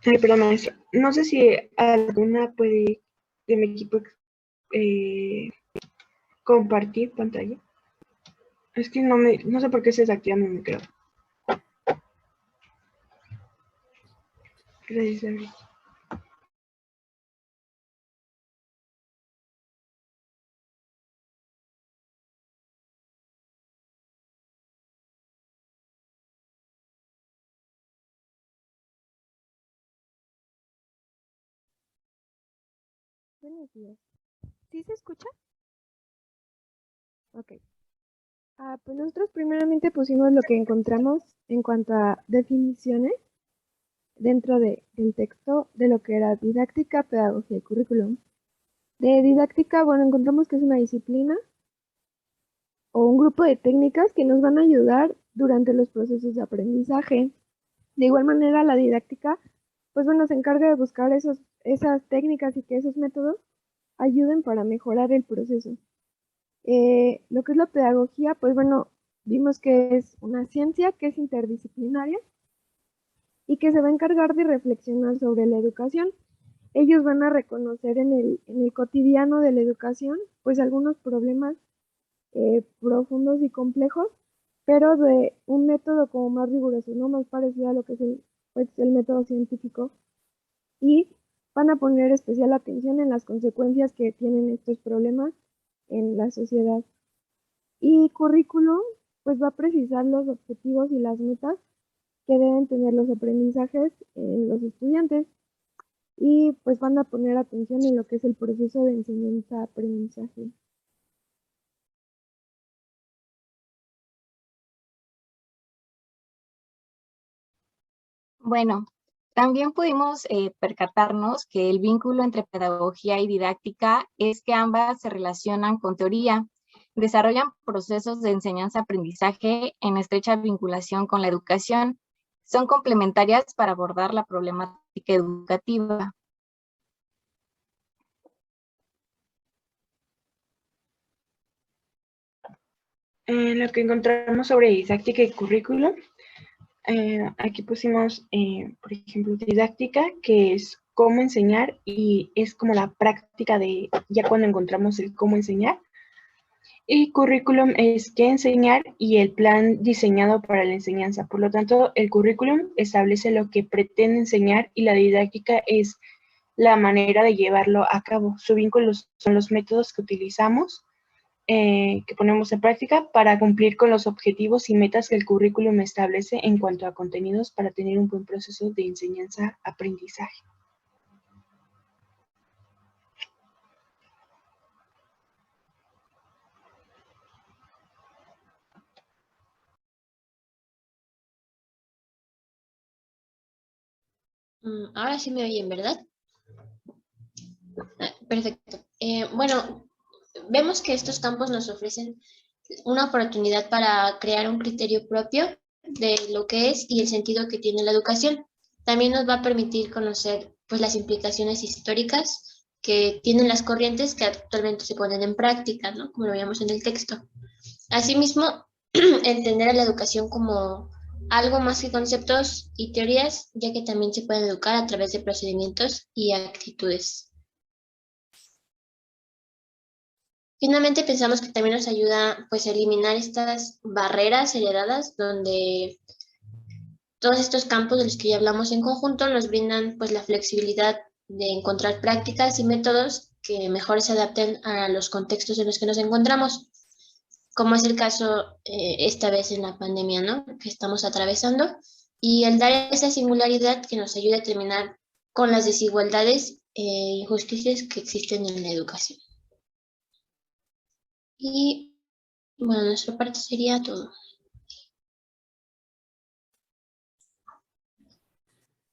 Ay, perdón, maestro. No sé si alguna puede de mi equipo eh, compartir pantalla. Es que no sé por qué se desactiva mi micrófono. Gracias, David. Buenos días. ¿Sí se escucha? Ok. Pues nosotros primeramente pusimos lo que encontramos en cuanto a definiciones dentro del texto de lo que era didáctica, pedagogía y currículum. De didáctica, bueno, encontramos que es una disciplina o un grupo de técnicas que nos van a ayudar durante los procesos de aprendizaje. De igual manera, la didáctica, pues bueno, se encarga de buscar esas técnicas y que esos métodos ayuden para mejorar el proceso. Lo que es la pedagogía, pues bueno, vimos que es una ciencia que es interdisciplinaria y que se va a encargar de reflexionar sobre la educación. Ellos van a reconocer en el cotidiano de la educación, pues algunos problemas profundos y complejos, pero de un método como más riguroso, ¿no? Más parecido a lo que es pues, el método científico. Y van a poner especial atención en las consecuencias que tienen estos problemas en la sociedad. Y currículum, pues va a precisar los objetivos y las metas que deben tener los aprendizajes en los estudiantes y pues van a poner atención en lo que es el proceso de enseñanza-aprendizaje. Bueno, también pudimos percatarnos que el vínculo entre pedagogía y didáctica es que ambas se relacionan con teoría, desarrollan procesos de enseñanza-aprendizaje en estrecha vinculación con la educación, son complementarias para abordar la problemática educativa. En lo que encontramos sobre didáctica y currículum, aquí pusimos, por ejemplo, didáctica, que es cómo enseñar y es como la práctica de ya cuando encontramos el cómo enseñar. Y currículum es qué enseñar y el plan diseñado para la enseñanza. Por lo tanto, el currículum establece lo que pretende enseñar y la didáctica es la manera de llevarlo a cabo. Su vínculo son los métodos que utilizamos, que ponemos en práctica para cumplir con los objetivos y metas que el currículum establece en cuanto a contenidos para tener un buen proceso de enseñanza-aprendizaje. Ahora sí me oyen, ¿verdad? Perfecto. Bueno, vemos que estos campos nos ofrecen una oportunidad para crear un criterio propio de lo que es y el sentido que tiene la educación. También nos va a permitir conocer pues, las implicaciones históricas que tienen las corrientes que actualmente se ponen en práctica, ¿no? Como lo veíamos en el texto. Asimismo, entender a la educación como algo más que conceptos y teorías, ya que también se puede educar a través de procedimientos y actitudes. Finalmente pensamos que también nos ayuda pues a eliminar estas barreras heredadas donde todos estos campos de los que ya hablamos en conjunto nos brindan pues la flexibilidad de encontrar prácticas y métodos que mejor se adapten a los contextos en los que nos encontramos, como es el caso esta vez en la pandemia, ¿no? Que estamos atravesando, y el dar esa singularidad que nos ayude a terminar con las desigualdades e injusticias que existen en la educación. Y bueno, nuestra parte sería todo.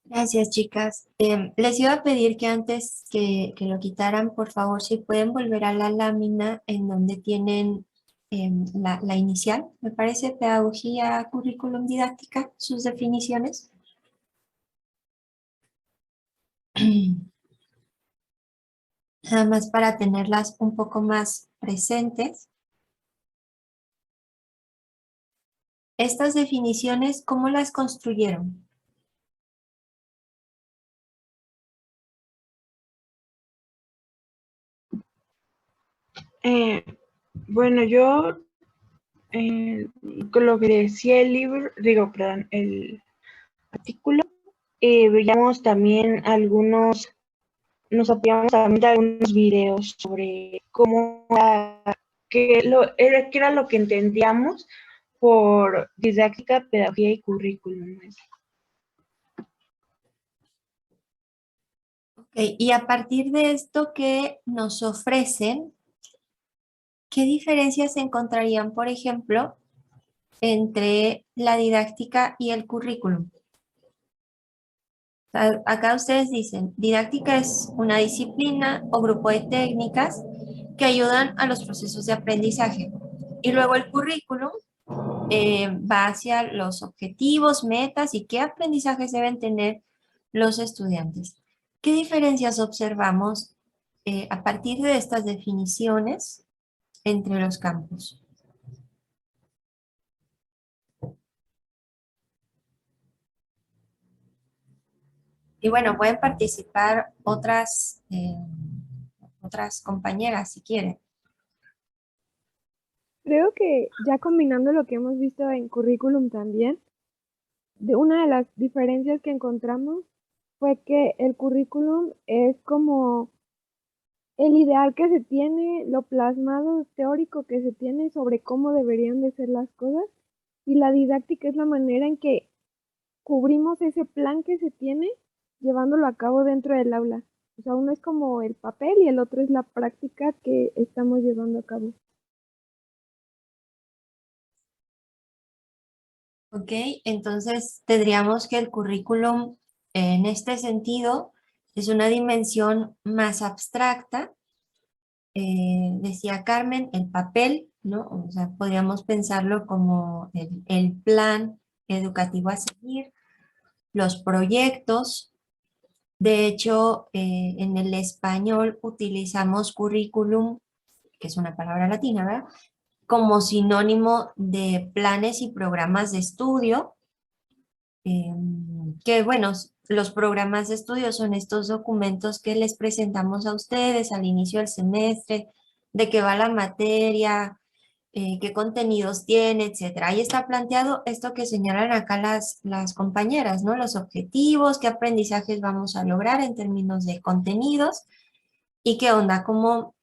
Gracias, chicas. Les iba a pedir que antes que lo quitaran, por favor, si pueden volver a la lámina en donde tienen la inicial, me parece, pedagogía, currículum, didáctica, sus definiciones. Nada más para tenerlas un poco más presentes. Estas definiciones, ¿cómo las construyeron? Bueno, yo con lo que decía el libro, perdón, el artículo, veíamos también nos apoyamos también de algunos videos sobre cómo qué era lo que entendíamos por didáctica, pedagogía y currículum. Okay, y a partir de esto que nos ofrecen, ¿qué diferencias se encontrarían, por ejemplo, entre la didáctica y el currículum? Acá ustedes dicen, didáctica es una disciplina o grupo de técnicas que ayudan a los procesos de aprendizaje. Y luego el currículum va hacia los objetivos, metas y qué aprendizajes deben tener los estudiantes. ¿Qué diferencias observamos a partir de estas definiciones entre los campos? Y bueno, pueden participar otras compañeras si quieren. Creo que ya combinando lo que hemos visto en currículum también, una de las diferencias que encontramos fue que el currículum es como el ideal que se tiene, lo plasmado teórico que se tiene sobre cómo deberían de ser las cosas, y la didáctica es la manera en que cubrimos ese plan que se tiene llevándolo a cabo dentro del aula. O sea, uno es como el papel y el otro es la práctica que estamos llevando a cabo. Ok, entonces tendríamos que el currículum en este sentido es una dimensión más abstracta. Decía Carmen, el papel, ¿no? O sea, podríamos pensarlo como el plan educativo a seguir, los proyectos. De hecho, en el español utilizamos currículum, que es una palabra latina, ¿verdad? Como sinónimo de planes y programas de estudio, que bueno, los programas de estudio son estos documentos que les presentamos a ustedes al inicio del semestre, de qué va la materia, qué contenidos tiene, etcétera. Ahí está planteado esto que señalan acá las compañeras, ¿no? Los objetivos, qué aprendizajes vamos a lograr en términos de contenidos y qué onda, cómo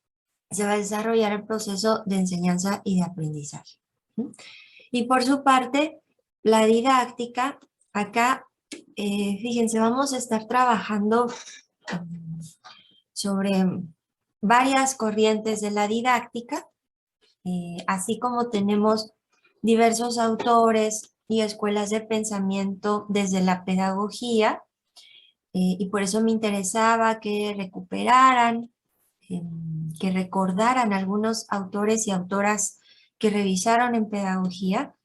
se va a desarrollar el proceso de enseñanza y de aprendizaje. Y por su parte, la didáctica, acá, fíjense, vamos a estar trabajando sobre varias corrientes de la didáctica, así como tenemos diversos autores y escuelas de pensamiento desde la pedagogía, y por eso me interesaba que recuperaran, que recordaran algunos autores y autoras que revisaron en pedagogía,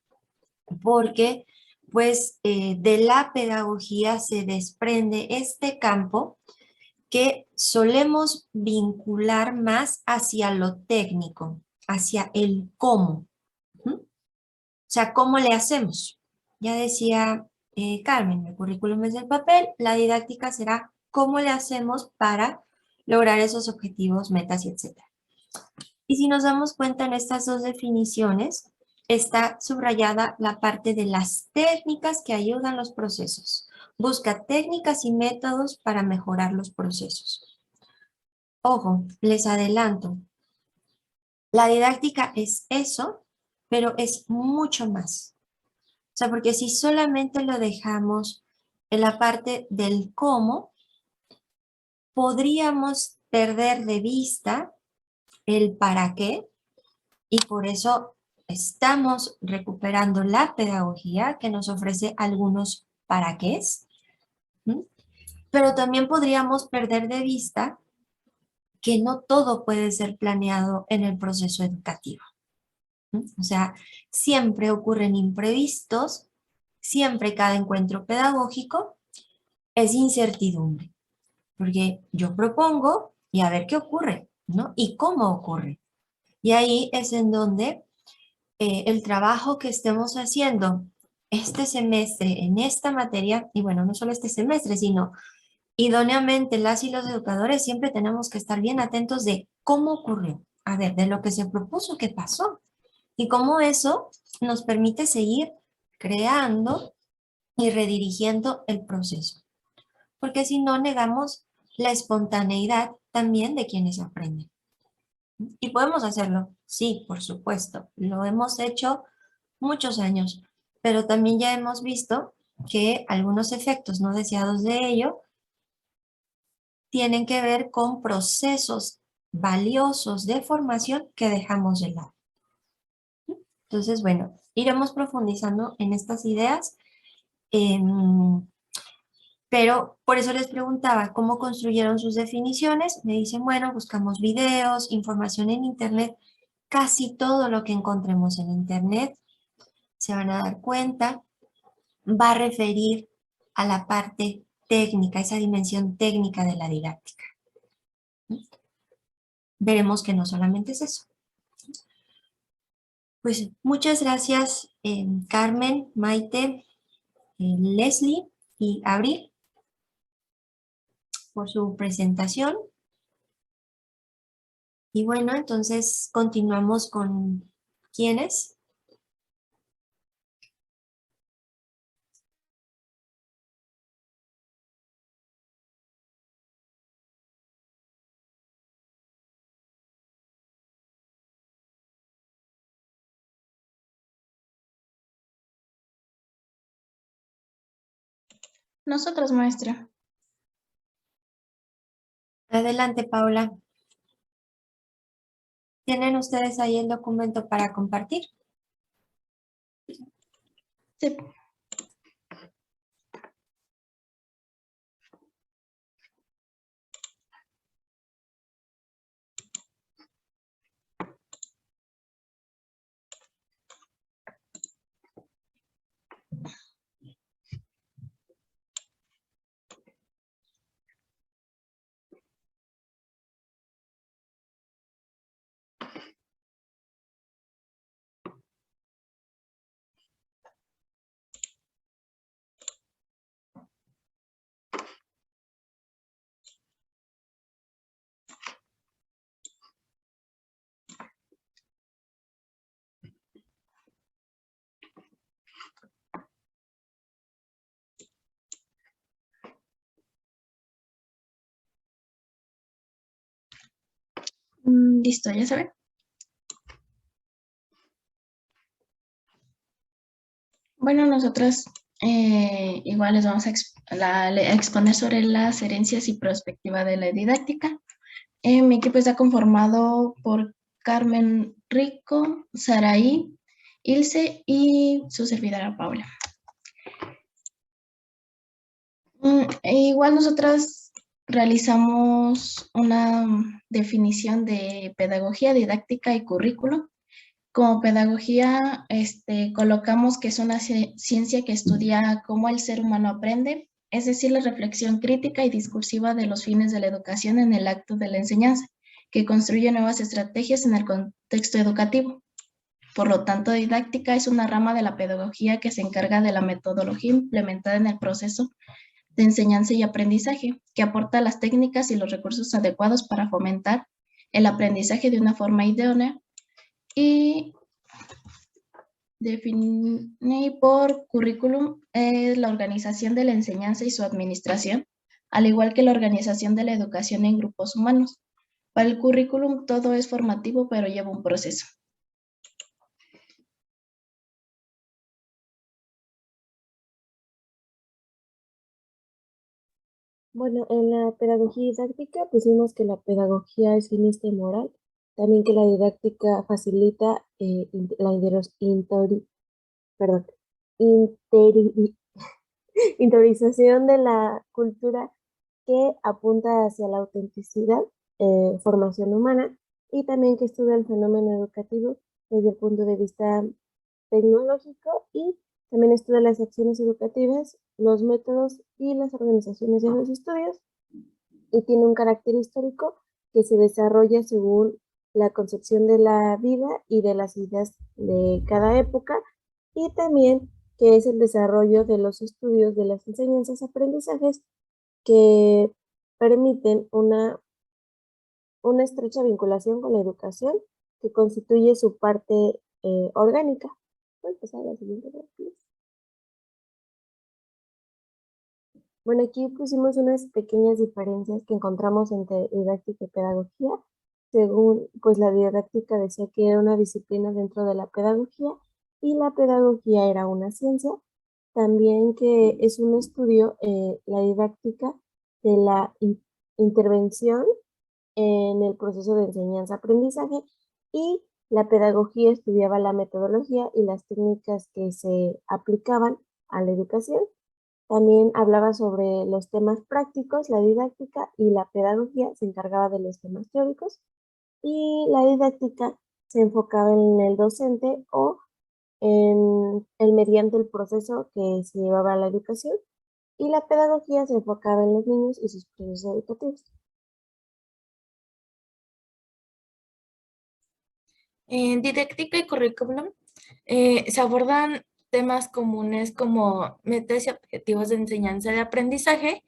porque pues de la pedagogía se desprende este campo que solemos vincular más hacia lo técnico, hacia el cómo. O sea, ¿cómo le hacemos? Ya decía Carmen, el currículum es el papel, la didáctica será cómo le hacemos para lograr esos objetivos, metas y etc. Y si nos damos cuenta en estas dos definiciones, está subrayada la parte de las técnicas que ayudan los procesos. Busca técnicas y métodos para mejorar los procesos. Ojo, les adelanto. La didáctica es eso, pero es mucho más. O sea, porque si solamente lo dejamos en la parte del cómo, podríamos perder de vista el para qué, y por eso estamos recuperando la pedagogía que nos ofrece algunos para qués, pero también podríamos perder de vista que no todo puede ser planeado en el proceso educativo. O sea, siempre ocurren imprevistos, siempre cada encuentro pedagógico es incertidumbre, porque yo propongo y a ver qué ocurre, ¿no? Y cómo ocurre. Y ahí es en donde el trabajo que estemos haciendo este semestre en esta materia, y bueno, no solo este semestre, sino idóneamente las y los educadores siempre tenemos que estar bien atentos de cómo ocurrió, a ver, de lo que se propuso, qué pasó. Y cómo eso nos permite seguir creando y redirigiendo el proceso. Porque si no, negamos la espontaneidad también de quienes aprenden. Y podemos hacerlo, sí, por supuesto. Lo hemos hecho muchos años, pero también ya hemos visto que algunos efectos no deseados de ello tienen que ver con procesos valiosos de formación que dejamos de lado. Entonces, bueno, iremos profundizando en estas ideas, pero por eso les preguntaba cómo construyeron sus definiciones. Me dicen, bueno, buscamos videos, información en internet, casi todo lo que encontremos en internet, se van a dar cuenta, va a referir a la parte técnica, esa dimensión técnica de la didáctica. Veremos que no solamente es eso. Pues muchas gracias, Carmen, Maite, Leslie y Abril por su presentación. Y bueno, entonces continuamos con ¿quiénes? Nosotros, maestra. Adelante, Paula. ¿Tienen ustedes ahí el documento para compartir? Sí. Listo, ya saben. Bueno, nosotros igual les vamos a exponer sobre las herencias y perspectiva de la didáctica. Mi equipo está conformado por Carmen Rico, Saraí, Ilse y su servidora Paula. Igual nosotras realizamos una definición de pedagogía, didáctica y currículo. Como pedagogía, colocamos que es una ciencia que estudia cómo el ser humano aprende, es decir, la reflexión crítica y discursiva de los fines de la educación en el acto de la enseñanza, que construye nuevas estrategias en el contexto educativo. Por lo tanto, didáctica es una rama de la pedagogía que se encarga de la metodología implementada en el proceso de enseñanza y aprendizaje, que aporta las técnicas y los recursos adecuados para fomentar el aprendizaje de una forma idónea. Y definí por currículum la organización de la enseñanza y su administración, al igual que la organización de la educación en grupos humanos. Para el currículum todo es formativo, pero lleva un proceso. Bueno, en la pedagogía didáctica pusimos que la pedagogía es finista y moral, también que la didáctica facilita la interiorización de la cultura que apunta hacia la autenticidad, formación humana, y también que estudia el fenómeno educativo desde el punto de vista tecnológico y también estudia las acciones educativas, los métodos y las organizaciones de los estudios, y tiene un carácter histórico que se desarrolla según la concepción de la vida y de las ideas de cada época, y también que es el desarrollo de los estudios de las enseñanzas, aprendizajes que permiten una estrecha vinculación con la educación que constituye su parte orgánica. Voy a pasar a la siguiente, please. Bueno, aquí pusimos unas pequeñas diferencias que encontramos entre didáctica y pedagogía. Según, pues la didáctica decía que era una disciplina dentro de la pedagogía y la pedagogía era una ciencia. También que es un estudio, la didáctica, de la intervención en el proceso de enseñanza-aprendizaje y la pedagogía estudiaba la metodología y las técnicas que se aplicaban a la educación. También hablaba sobre los temas prácticos, la didáctica, y la pedagogía se encargaba de los temas teóricos y la didáctica se enfocaba en el docente o en el mediante el proceso que se llevaba a la educación y la pedagogía se enfocaba en los niños y sus procesos educativos. En didáctica y currículum se abordan temas comunes como metas y objetivos de enseñanza y aprendizaje,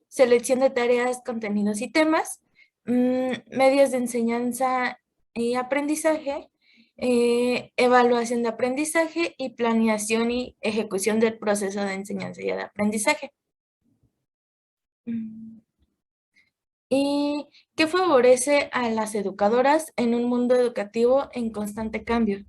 selección de tareas, contenidos y temas, medios de enseñanza y aprendizaje, evaluación de aprendizaje y planeación y ejecución del proceso de enseñanza y de aprendizaje. ¿Y qué favorece a las educadoras en un mundo educativo en constante cambio?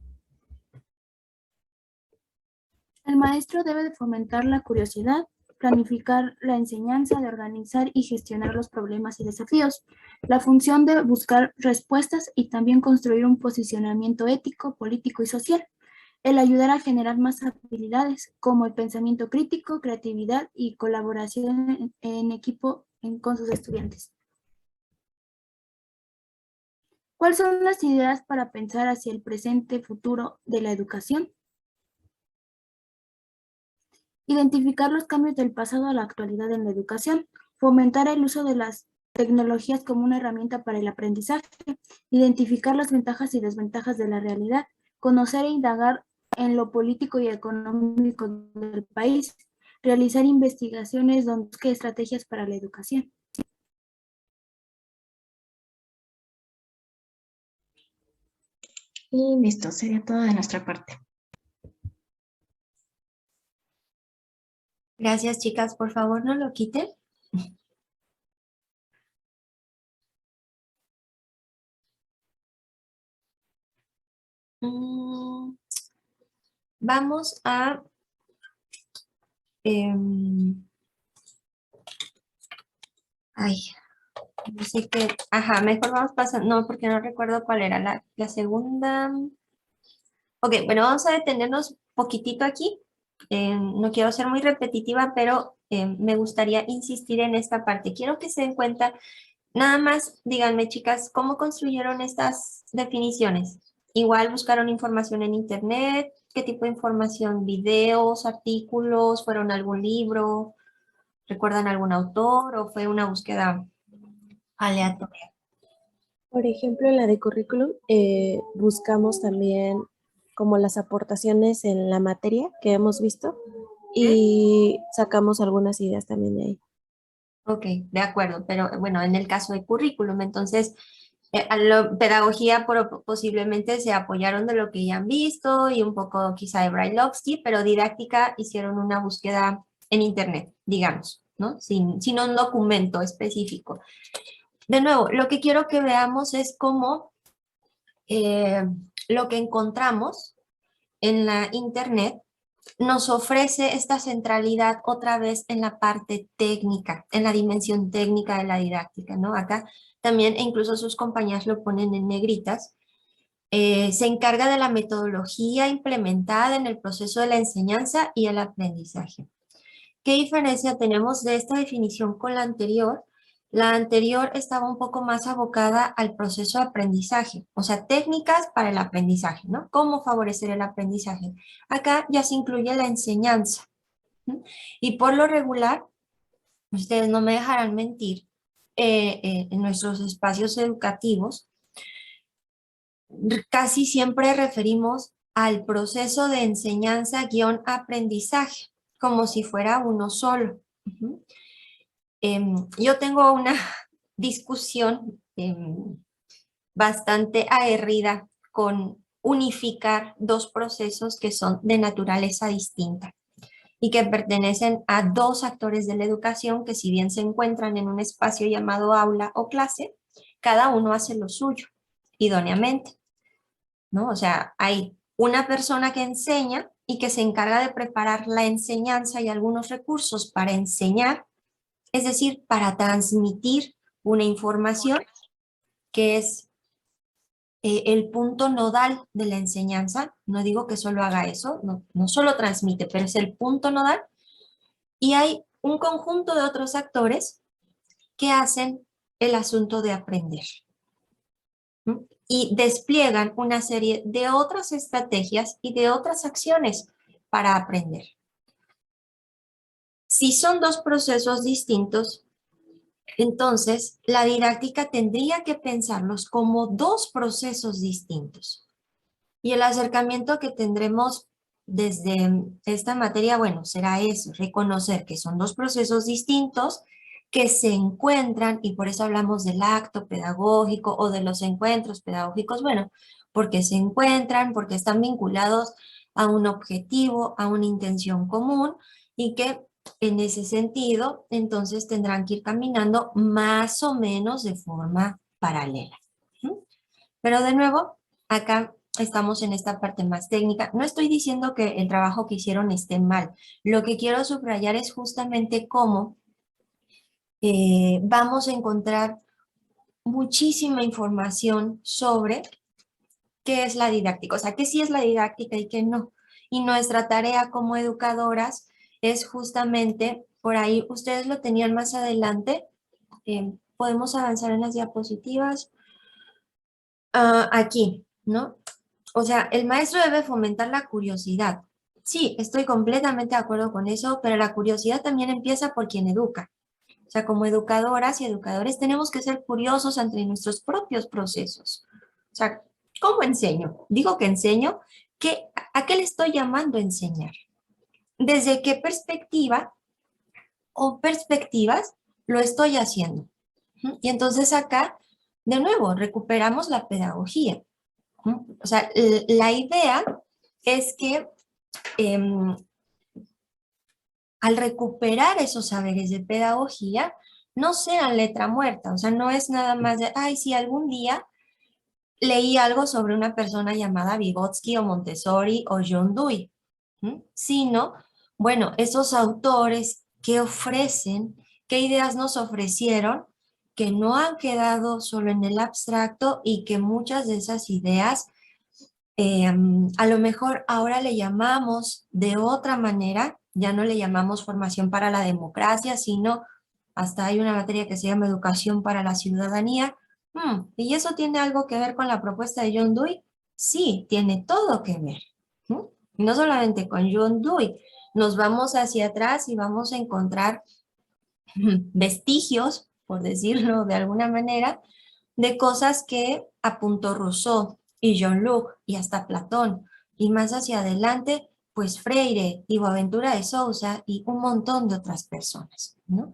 El maestro debe de fomentar la curiosidad, planificar la enseñanza, de organizar y gestionar los problemas y desafíos, la función de buscar respuestas y también construir un posicionamiento ético, político y social, el ayudar a generar más habilidades como el pensamiento crítico, creatividad y colaboración en equipo con sus estudiantes. ¿Cuáles son las ideas para pensar hacia el presente futuro de la educación? Identificar los cambios del pasado a la actualidad en la educación, fomentar el uso de las tecnologías como una herramienta para el aprendizaje, identificar las ventajas y desventajas de la realidad, conocer e indagar en lo político y económico del país, realizar investigaciones donde busque estrategias para la educación. Y listo, sería todo de nuestra parte. Gracias, chicas. Por favor, no lo quiten. Vamos a... no sé qué... Ajá, mejor vamos pasando... No, porque no recuerdo cuál era la segunda... Ok, bueno, vamos a detenernos poquitito aquí. No quiero ser muy repetitiva, pero me gustaría insistir en esta parte. Quiero que se den cuenta, nada más díganme, chicas, ¿cómo construyeron estas definiciones? Igual buscaron información en internet, ¿qué tipo de información? ¿Videos, artículos, fueron a algún libro? ¿Recuerdan algún autor o fue una búsqueda aleatoria? Por ejemplo, en la de currículum buscamos también como las aportaciones en la materia que hemos visto y sacamos algunas ideas también de ahí. Ok, de acuerdo, pero bueno, en el caso de currículum, entonces, pedagogía posiblemente se apoyaron de lo que ya han visto y un poco quizá de Brailovsky, pero didáctica hicieron una búsqueda en internet, digamos, ¿no? Sin un documento específico. De nuevo, lo que quiero que veamos es cómo lo que encontramos en la internet nos ofrece esta centralidad otra vez en la parte técnica, en la dimensión técnica de la didáctica, ¿no? Acá también, e incluso sus compañías lo ponen en negritas, se encarga de la metodología implementada en el proceso de la enseñanza y el aprendizaje. ¿Qué diferencia tenemos de esta definición con la anterior? La anterior estaba un poco más abocada al proceso de aprendizaje, o sea, técnicas para el aprendizaje, ¿no? ¿Cómo favorecer el aprendizaje? Acá ya se incluye la enseñanza. Y por lo regular, ustedes no me dejarán mentir, en nuestros espacios educativos, casi siempre referimos al proceso de enseñanza-aprendizaje, como si fuera uno solo. Yo tengo una discusión bastante aguerrida con unificar dos procesos que son de naturaleza distinta y que pertenecen a dos actores de la educación que, si bien se encuentran en un espacio llamado aula o clase, cada uno hace lo suyo idóneamente, ¿no? O sea, hay una persona que enseña y que se encarga de preparar la enseñanza y algunos recursos para enseñar, es decir, para transmitir una información que es el punto nodal de la enseñanza. No digo que solo haga eso, no solo transmite, pero es el punto nodal. Y hay un conjunto de otros actores que hacen el asunto de aprender. ¿Mm? Y despliegan una serie de otras estrategias y de otras acciones para aprender. Si son dos procesos distintos, entonces la didáctica tendría que pensarlos como dos procesos distintos. Y el acercamiento que tendremos desde esta materia, bueno, será eso, reconocer que son dos procesos distintos que se encuentran, y por eso hablamos del acto pedagógico o de los encuentros pedagógicos, bueno, porque se encuentran, porque están vinculados a un objetivo, a una intención común, y que en ese sentido, entonces tendrán que ir caminando más o menos de forma paralela. Pero de nuevo, acá estamos en esta parte más técnica. No estoy diciendo que el trabajo que hicieron esté mal. Lo que quiero subrayar es justamente cómo vamos a encontrar muchísima información sobre qué es la didáctica, o sea, qué sí es la didáctica y qué no. Y nuestra tarea como educadoras es justamente, por ahí ustedes lo tenían más adelante, podemos avanzar en las diapositivas. Aquí, ¿no? O sea, el maestro debe fomentar la curiosidad. Sí, estoy completamente de acuerdo con eso, pero la curiosidad también empieza por quien educa. O sea, como educadoras y educadores tenemos que ser curiosos ante nuestros propios procesos. O sea, ¿cómo enseño? Digo que enseño, ¿a qué le estoy llamando a enseñar? ¿Desde qué perspectiva o perspectivas lo estoy haciendo? Y entonces acá, de nuevo, recuperamos la pedagogía. O sea, la idea es que al recuperar esos saberes de pedagogía, no sean letra muerta. O sea, no es nada más de, ay, si algún día leí algo sobre una persona llamada Vygotsky o Montessori o John Dewey, sino, bueno, esos autores que ofrecen, qué ideas nos ofrecieron, que no han quedado solo en el abstracto y que muchas de esas ideas a lo mejor ahora le llamamos de otra manera, ya no le llamamos formación para la democracia, sino hasta hay una materia que se llama educación para la ciudadanía. ¿Y eso tiene algo que ver con la propuesta de John Dewey? Sí, tiene todo que ver. No solamente con John Dewey, nos vamos hacia atrás y vamos a encontrar vestigios, por decirlo de alguna manera, de cosas que apuntó Rousseau y John Locke y hasta Platón, y más hacia adelante, pues Freire y Boaventura de Sousa y un montón de otras personas, ¿no?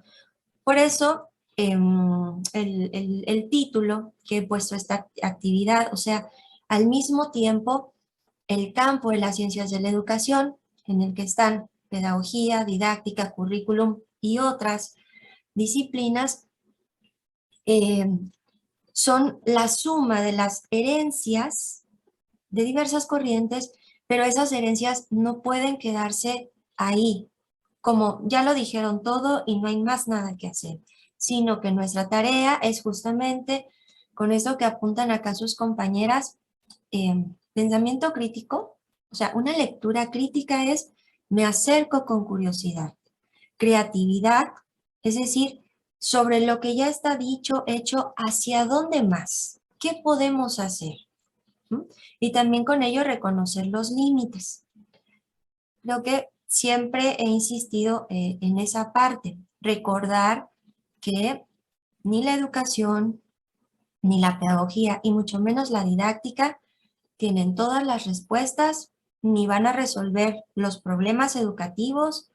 Por eso el título que he puesto a esta actividad, o sea, al mismo tiempo el campo de las ciencias de la educación, en el que están pedagogía, didáctica, currículum y otras disciplinas, son la suma de las herencias de diversas corrientes, pero esas herencias no pueden quedarse ahí, como ya lo dijeron todo y no hay más nada que hacer, sino que nuestra tarea es justamente, con eso que apuntan acá sus compañeras, pensamiento crítico, o sea, una lectura crítica es, me acerco con curiosidad, creatividad, es decir, sobre lo que ya está dicho, hecho, ¿hacia dónde más? ¿Qué podemos hacer? Y también con ello reconocer los límites. Lo que siempre he insistido en esa parte, recordar que ni la educación, ni la pedagogía, y mucho menos la didáctica, tienen todas las respuestas, ni van a resolver los problemas educativos,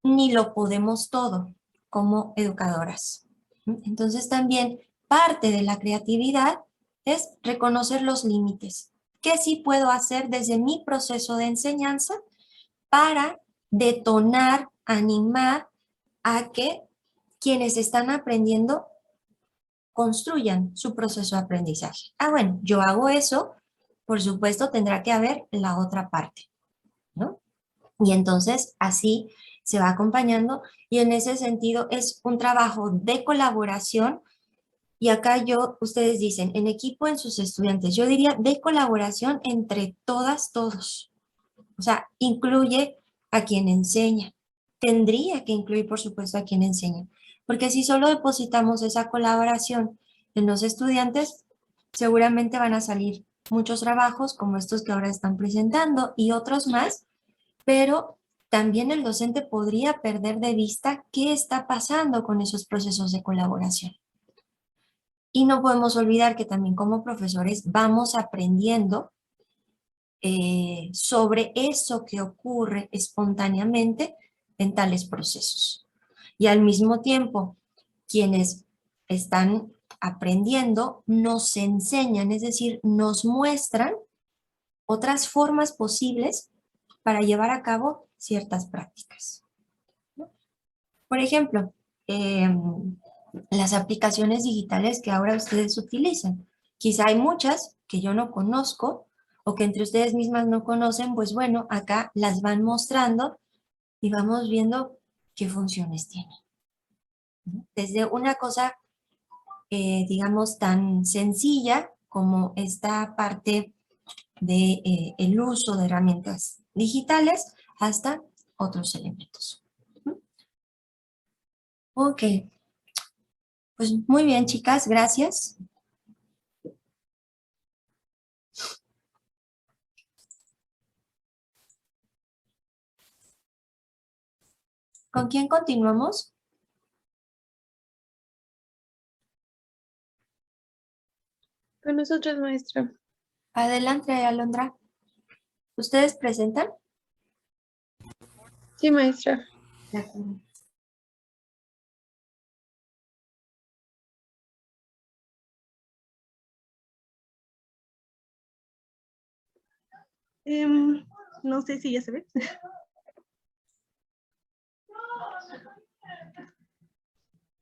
ni lo podemos todo como educadoras. Entonces también parte de la creatividad es reconocer los límites. ¿Qué sí puedo hacer desde mi proceso de enseñanza para detonar, animar a que quienes están aprendiendo construyan su proceso de aprendizaje? Ah, bueno, yo hago eso, por supuesto tendrá que haber la otra parte, ¿no? Y entonces así se va acompañando y en ese sentido es un trabajo de colaboración. Y acá ustedes dicen, en equipo en sus estudiantes, yo diría de colaboración entre todas, todos. O sea, incluye a quien enseña. Tendría que incluir, por supuesto, a quien enseña. Porque si solo depositamos esa colaboración en los estudiantes, seguramente van a salir muchos trabajos como estos que ahora están presentando y otros más, pero también el docente podría perder de vista qué está pasando con esos procesos de colaboración. Y no podemos olvidar que también como profesores vamos aprendiendo sobre eso que ocurre espontáneamente en tales procesos. Y al mismo tiempo, quienes están aprendiendo nos enseñan, es decir, nos muestran otras formas posibles para llevar a cabo ciertas prácticas. Por ejemplo, las aplicaciones digitales que ahora ustedes utilizan. Quizá hay muchas que yo no conozco o que entre ustedes mismas no conocen, pues bueno, acá las van mostrando y vamos viendo qué funciones tienen. Desde una cosa, digamos, tan sencilla como esta parte de el uso de herramientas digitales hasta otros elementos. Ok, pues muy bien, chicas, gracias. ¿Con quién continuamos? Con nosotros, maestra. Adelante, Alondra. ¿Ustedes presentan? Sí, maestra. De acuerdo. No sé si ya se ve.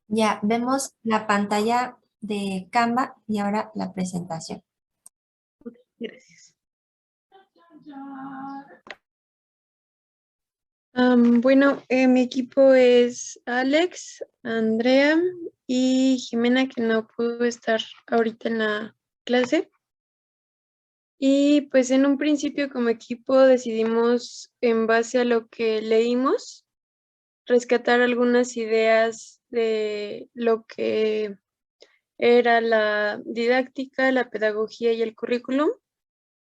Ya, vemos la pantalla de Canva y ahora la presentación. Ok, gracias. Bueno, mi equipo es Alex, Andrea y Jimena, que no pudo estar ahorita en la clase. Y pues en un principio como equipo decidimos, en base a lo que leímos, rescatar algunas ideas de lo que era la didáctica, la pedagogía y el currículum,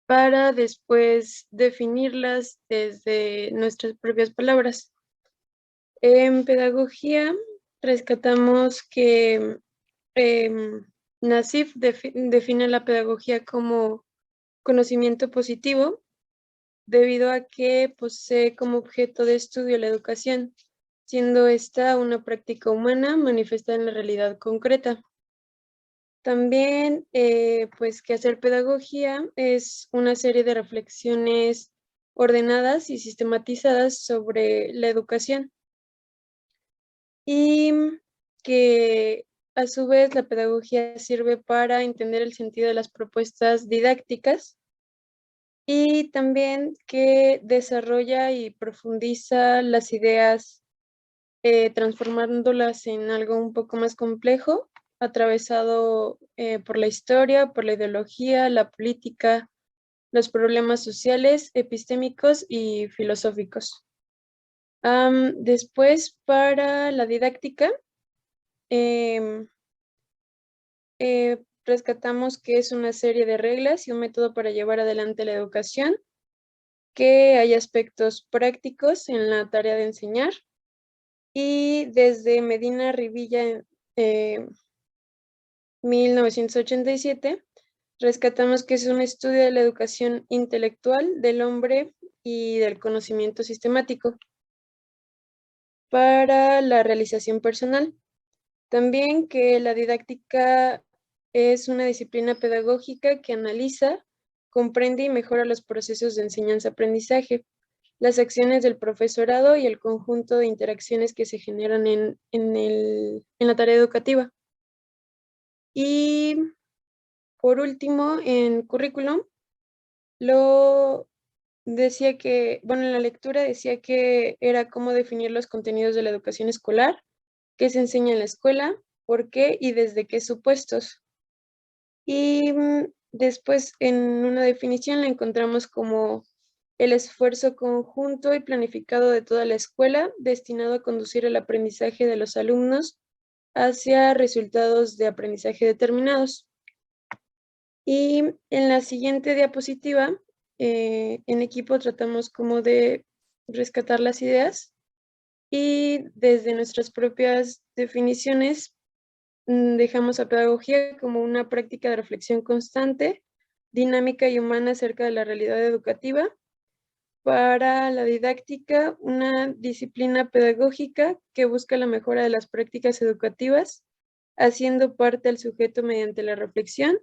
para después definirlas desde nuestras propias palabras. En pedagogía rescatamos que Nassif define la pedagogía como conocimiento positivo, debido a que posee como objeto de estudio la educación, siendo esta una práctica humana manifestada en la realidad concreta. También, pues que hacer pedagogía es una serie de reflexiones ordenadas y sistematizadas sobre la educación, y que a su vez la pedagogía sirve para entender el sentido de las propuestas didácticas, y también que desarrolla y profundiza las ideas, transformándolas en algo un poco más complejo, atravesado por la historia, por la ideología, la política, los problemas sociales, epistémicos y filosóficos. Después, para la didáctica, rescatamos que es una serie de reglas y un método para llevar adelante la educación, que hay aspectos prácticos en la tarea de enseñar, y desde Medina Rivilla, 1987, rescatamos que es un estudio de la educación intelectual del hombre y del conocimiento sistemático para la realización personal. También que la didáctica es una disciplina pedagógica que analiza, comprende y mejora los procesos de enseñanza-aprendizaje, las acciones del profesorado y el conjunto de interacciones que se generan en la tarea educativa. Y por último, en currículum, lo decía que, bueno, en la lectura decía que era cómo definir los contenidos de la educación escolar, qué se enseña en la escuela, por qué y desde qué supuestos. Y después en una definición la encontramos como el esfuerzo conjunto y planificado de toda la escuela destinado a conducir el aprendizaje de los alumnos hacia resultados de aprendizaje determinados. Y en la siguiente diapositiva, en equipo tratamos como de rescatar las ideas y desde nuestras propias definiciones dejamos a pedagogía como una práctica de reflexión constante, dinámica y humana acerca de la realidad educativa. Para la didáctica, una disciplina pedagógica que busca la mejora de las prácticas educativas, haciendo parte al sujeto mediante la reflexión.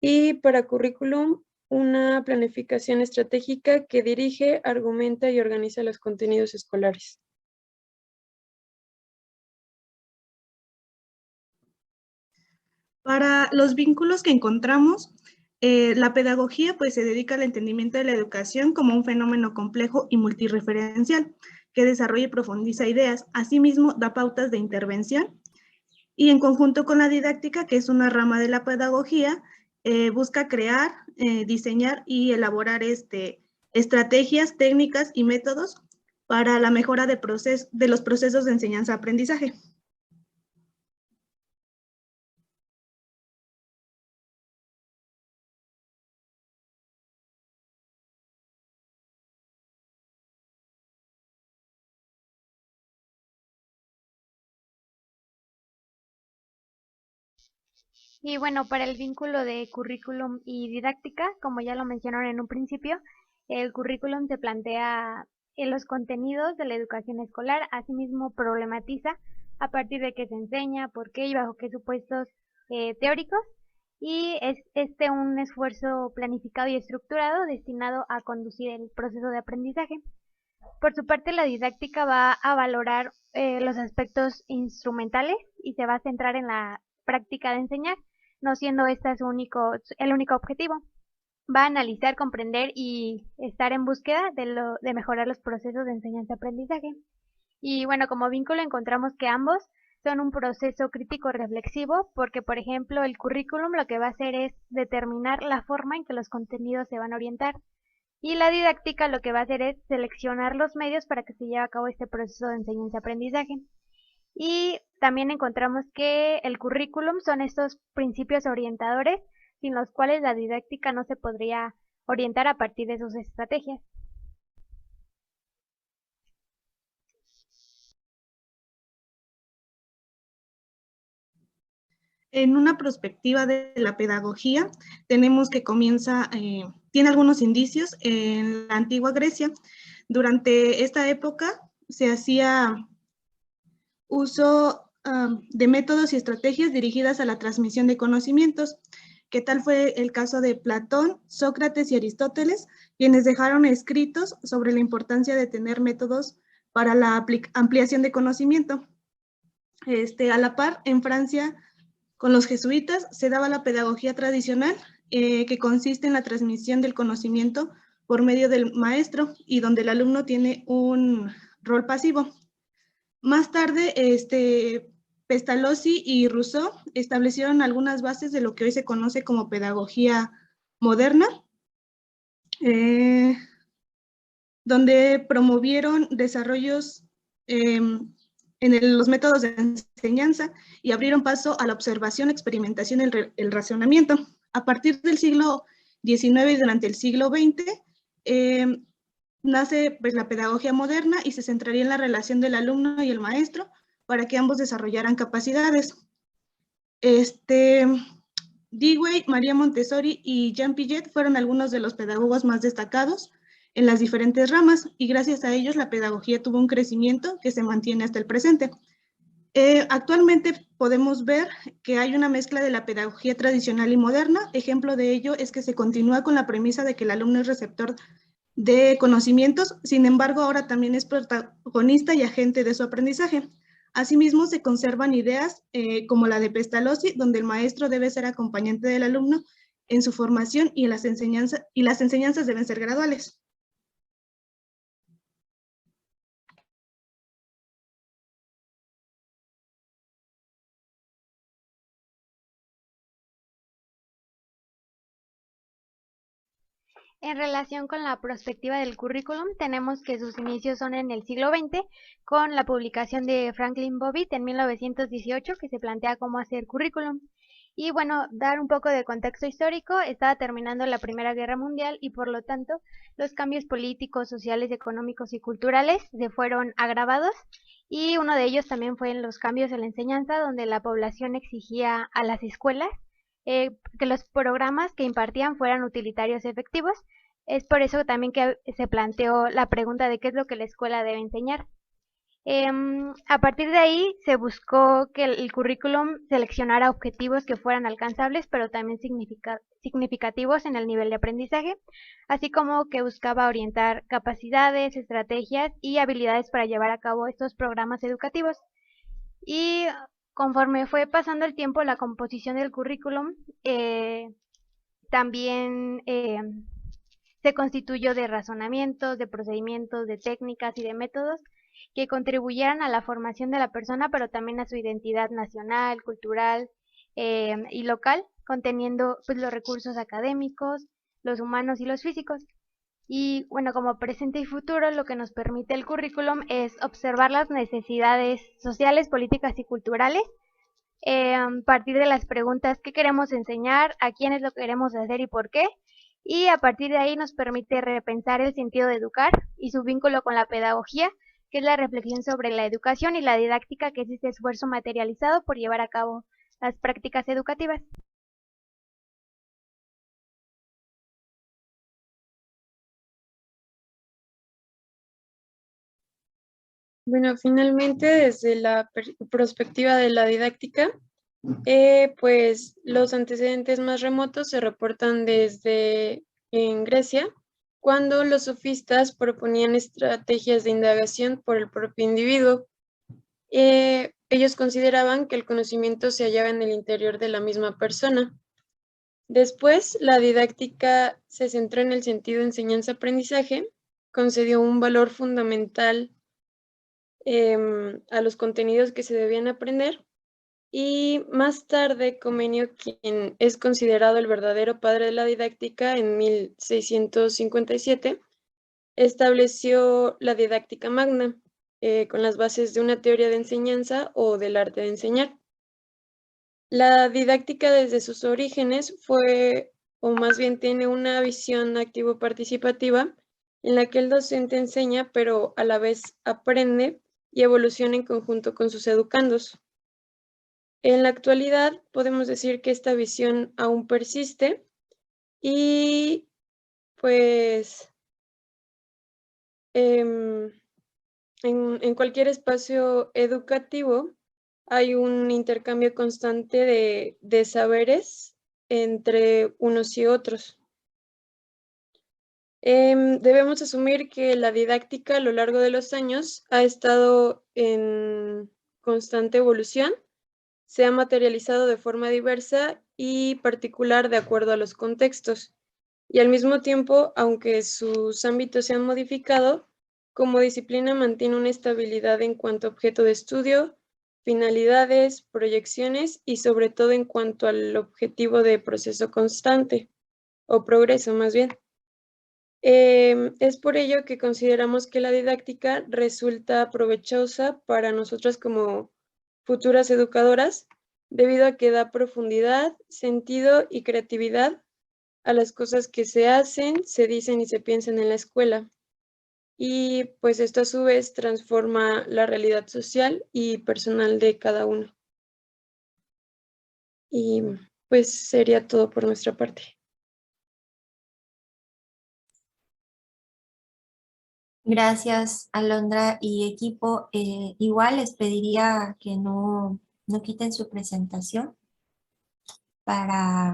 Y para currículum, una planificación estratégica que dirige, argumenta y organiza los contenidos escolares. Para los vínculos que encontramos, la pedagogía pues se dedica al entendimiento de la educación como un fenómeno complejo y multirreferencial que desarrolla y profundiza ideas. Asimismo, da pautas de intervención y en conjunto con la didáctica, que es una rama de la pedagogía, busca crear, diseñar y elaborar estrategias, técnicas y métodos para la mejora de los procesos de enseñanza-aprendizaje. Y bueno, para el vínculo de currículum y didáctica, como ya lo mencionaron en un principio, el currículum se plantea en los contenidos de la educación escolar, asimismo problematiza a partir de qué se enseña, por qué y bajo qué supuestos teóricos, y es un esfuerzo planificado y estructurado destinado a conducir el proceso de aprendizaje. Por su parte, la didáctica va a valorar los aspectos instrumentales y se va a centrar en la práctica de enseñar, no siendo este el único objetivo. Va a analizar, comprender y estar en búsqueda de mejorar los procesos de enseñanza-aprendizaje. Y bueno, como vínculo encontramos que ambos son un proceso crítico reflexivo porque, por ejemplo, el currículum lo que va a hacer es determinar la forma en que los contenidos se van a orientar. Y la didáctica lo que va a hacer es seleccionar los medios para que se lleve a cabo este proceso de enseñanza-aprendizaje. Y también encontramos que el currículum son estos principios orientadores sin los cuales la didáctica no se podría orientar a partir de sus estrategias. En una perspectiva de la pedagogía, tenemos que tiene algunos indicios en la antigua Grecia. Durante esta época se hacía uso de métodos y estrategias dirigidas a la transmisión de conocimientos, que tal fue el caso de Platón, Sócrates y Aristóteles, quienes dejaron escritos sobre la importancia de tener métodos para la ampliación de conocimiento. A la par, en Francia, con los jesuitas se daba la pedagogía tradicional, que consiste en la transmisión del conocimiento por medio del maestro y donde el alumno tiene un rol pasivo. Más tarde, Pestalozzi y Rousseau establecieron algunas bases de lo que hoy se conoce como pedagogía moderna, donde promovieron desarrollos en los métodos de enseñanza y abrieron paso a la observación, experimentación y el razonamiento. A partir del siglo XIX y durante el siglo XX, nace pues, la pedagogía moderna y se centraría en la relación del alumno y el maestro para que ambos desarrollaran capacidades. Dewey, María Montessori y Jean Piaget fueron algunos de los pedagogos más destacados en las diferentes ramas y gracias a ellos la pedagogía tuvo un crecimiento que se mantiene hasta el presente. Actualmente podemos ver que hay una mezcla de la pedagogía tradicional y moderna. Ejemplo de ello es que se continúa con la premisa de que el alumno es receptor de conocimientos, sin embargo, ahora también es protagonista y agente de su aprendizaje. Asimismo, se conservan ideas como la de Pestalozzi, donde el maestro debe ser acompañante del alumno en su formación y las enseñanzas deben ser graduales. En relación con la perspectiva del currículum, tenemos que sus inicios son en el siglo XX, con la publicación de Franklin Bobbitt en 1918, que se plantea cómo hacer currículum. Y bueno, dar un poco de contexto histórico, estaba terminando la Primera Guerra Mundial y por lo tanto los cambios políticos, sociales, económicos y culturales se fueron agravados, y uno de ellos también fue en los cambios en la enseñanza, donde la población exigía a las escuelas que los programas que impartían fueran utilitarios y efectivos. Es por eso también que se planteó la pregunta de qué es lo que la escuela debe enseñar. A partir de ahí se buscó que el currículum seleccionara objetivos que fueran alcanzables, pero también significativos en el nivel de aprendizaje, así como que buscaba orientar capacidades, estrategias y habilidades para llevar a cabo estos programas educativos. Y conforme fue pasando el tiempo, la composición del currículum también se constituyó de razonamientos, de procedimientos, de técnicas y de métodos que contribuyeran a la formación de la persona, pero también a su identidad nacional, cultural y local, conteniendo pues, los recursos académicos, los humanos y los físicos. Y bueno, como presente y futuro, lo que nos permite el currículum es observar las necesidades sociales, políticas y culturales a partir de las preguntas: ¿qué queremos enseñar? ¿A quiénes lo queremos hacer y por qué? Y a partir de ahí nos permite repensar el sentido de educar y su vínculo con la pedagogía, que es la reflexión sobre la educación, y la didáctica, que es este esfuerzo materializado por llevar a cabo las prácticas educativas. Bueno, finalmente, desde la perspectiva de la didáctica, pues los antecedentes más remotos se reportan desde en Grecia, cuando los sofistas proponían estrategias de indagación por el propio individuo. Ellos consideraban que el conocimiento se hallaba en el interior de la misma persona. Después, la didáctica se centró en el sentido de enseñanza-aprendizaje, concedió un valor fundamental a los contenidos que se debían aprender, y más tarde Comenio, quien es considerado el verdadero padre de la didáctica, en 1657, estableció la didáctica magna, con las bases de una teoría de enseñanza o del arte de enseñar. La didáctica desde sus orígenes fue, o más bien tiene una visión activo-participativa, en la que el docente enseña, pero a la vez aprende y evoluciona en conjunto con sus educandos. En la actualidad podemos decir que esta visión aún persiste y pues en cualquier espacio educativo hay un intercambio constante de saberes entre unos y otros. Debemos asumir que la didáctica a lo largo de los años ha estado en constante evolución, se ha materializado de forma diversa y particular de acuerdo a los contextos, y al mismo tiempo, aunque sus ámbitos se han modificado, como disciplina mantiene una estabilidad en cuanto a objeto de estudio, finalidades, proyecciones y sobre todo en cuanto al objetivo de proceso constante, o progreso más bien. Es por ello que consideramos que la didáctica resulta provechosa para nosotras como futuras educadoras, debido a que da profundidad, sentido y creatividad a las cosas que se hacen, se dicen y se piensan en la escuela. Y pues esto a su vez transforma la realidad social y personal de cada uno. Y pues sería todo por nuestra parte. Gracias, Alondra y equipo. Igual les pediría que no quiten su presentación para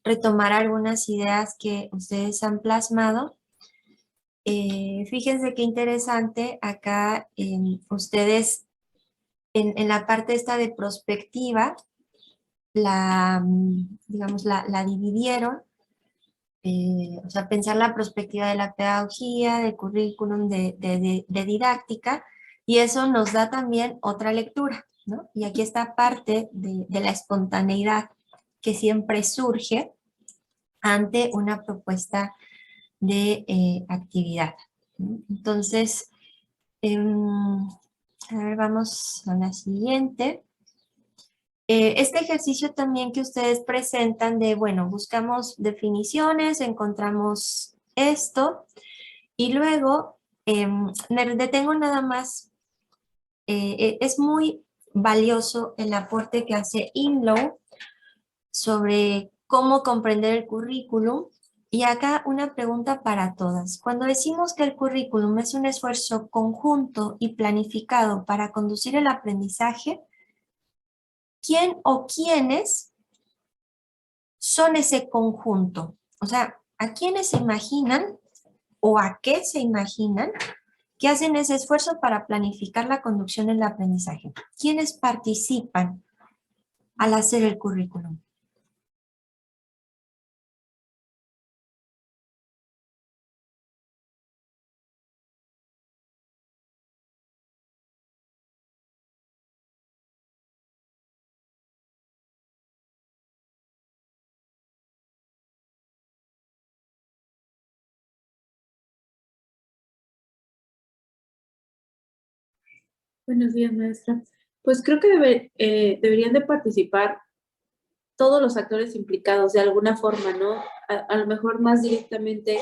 retomar algunas ideas que ustedes han plasmado. Fíjense qué interesante acá ustedes en la parte esta de prospectiva digamos, la dividieron. O sea, pensar la perspectiva de la pedagogía, de currículum, de didáctica, y eso nos da también otra lectura, ¿no? Y aquí está parte de la espontaneidad que siempre surge ante una propuesta de actividad, ¿no? Entonces, a ver, vamos a la siguiente. Este ejercicio también que ustedes presentan de, bueno, buscamos definiciones, encontramos esto y luego me detengo nada más. Es muy valioso el aporte que hace Inlow sobre cómo comprender el currículum. Y acá una pregunta para todas. Cuando decimos que el currículum es un esfuerzo conjunto y planificado para conducir el aprendizaje, ¿quién o quiénes son ese conjunto? O sea, ¿a quiénes se imaginan o a qué se imaginan que hacen ese esfuerzo para planificar la conducción del aprendizaje? ¿Quiénes participan al hacer el currículum? Buenos días, maestra. Pues creo que deberían de participar todos los actores implicados de alguna forma, ¿no? A lo mejor más directamente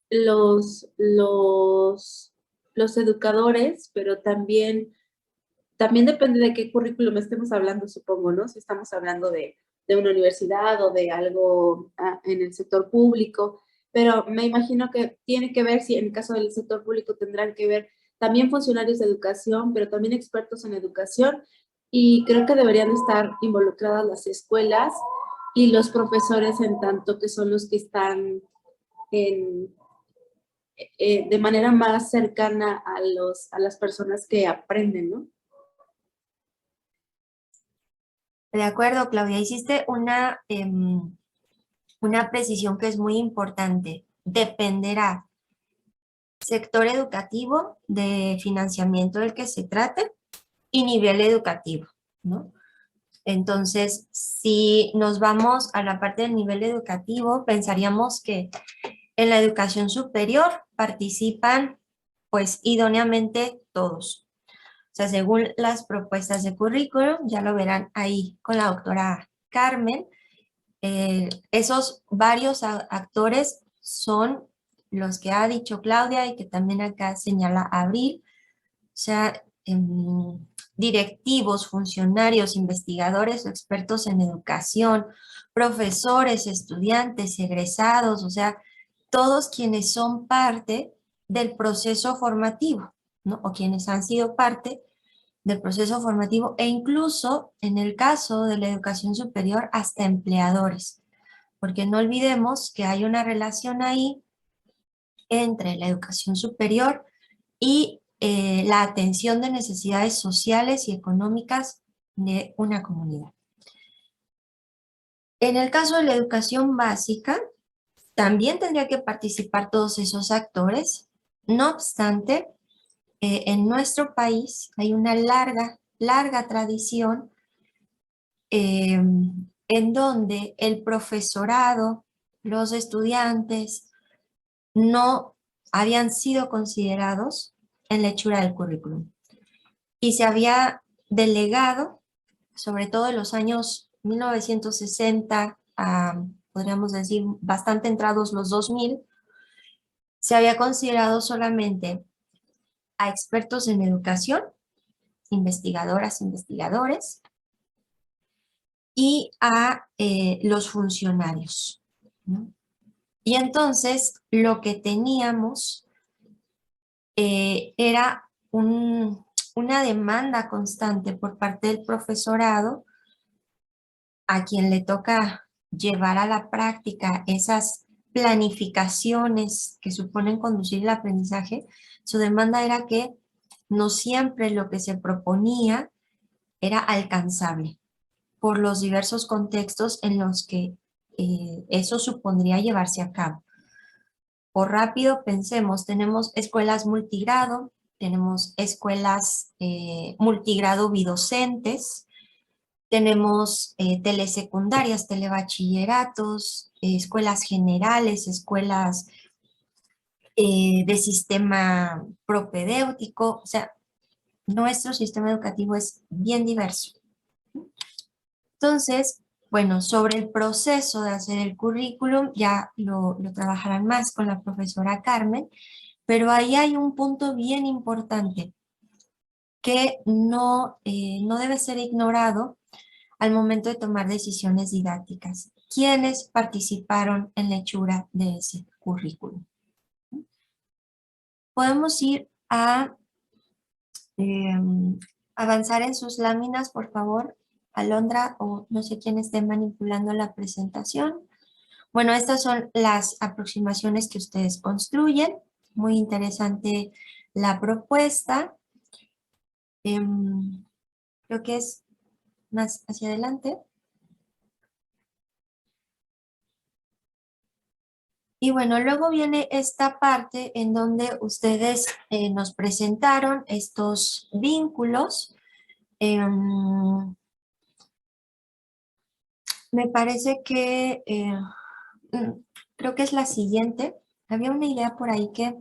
los educadores, pero también depende de qué currículum estemos hablando, supongo, ¿no? Si estamos hablando de una universidad o de algo en el sector público, pero me imagino que tiene que ver, si en el caso del sector público tendrán que ver también funcionarios de educación, pero también expertos en educación, y creo que deberían estar involucradas las escuelas y los profesores en tanto que son los que están de manera más cercana a las personas que aprenden, ¿no? De acuerdo, Claudia, hiciste una precisión que es muy importante. Dependerá sector educativo, de financiamiento del que se trate y nivel educativo, ¿no? Entonces, si nos vamos a la parte del nivel educativo, pensaríamos que en la educación superior participan pues idóneamente todos. O sea, según las propuestas de currículum, ya lo verán ahí con la doctora Carmen, esos varios actores son los que ha dicho Claudia y que también acá señala Abril, o sea, directivos, funcionarios, investigadores o expertos en educación, profesores, estudiantes, egresados, o sea, todos quienes son parte del proceso formativo, ¿no? O quienes han sido parte del proceso formativo e incluso en el caso de la educación superior hasta empleadores, porque no olvidemos que hay una relación ahí entre la educación superior y la atención de necesidades sociales y económicas de una comunidad. En el caso de la educación básica, también tendría que participar todos esos actores. No obstante, en nuestro país hay una larga tradición en donde el profesorado, los estudiantes, no habían sido considerados en la hechura del currículum. Y se había delegado, sobre todo en los años 1960, podríamos decir bastante entrados los 2000, se había considerado solamente a expertos en educación, investigadoras, investigadores, y a los funcionarios, ¿no? Y entonces lo que teníamos era una demanda constante por parte del profesorado a quien le toca llevar a la práctica esas planificaciones que suponen conducir el aprendizaje. Su demanda era que no siempre lo que se proponía era alcanzable por los diversos contextos en los que eso supondría llevarse a cabo. Por rápido, pensemos, tenemos escuelas multigrado, tenemos escuelas multigrado bidocentes, tenemos telesecundarias, telebachilleratos, escuelas generales, escuelas de sistema propedéutico. O sea, nuestro sistema educativo es bien diverso. Entonces, bueno, sobre el proceso de hacer el currículum ya lo trabajarán más con la profesora Carmen, pero ahí hay un punto bien importante que no debe ser ignorado al momento de tomar decisiones didácticas. ¿Quiénes participaron en la hechura de ese currículum? Podemos ir a avanzar en sus láminas, por favor, Alondra, o no sé quién esté manipulando la presentación. Bueno, estas son las aproximaciones que ustedes construyen. Muy interesante la propuesta. Creo que es más hacia adelante. Y bueno, luego viene esta parte en donde ustedes nos presentaron estos vínculos. Me parece que creo que es la siguiente. Había una idea por ahí que...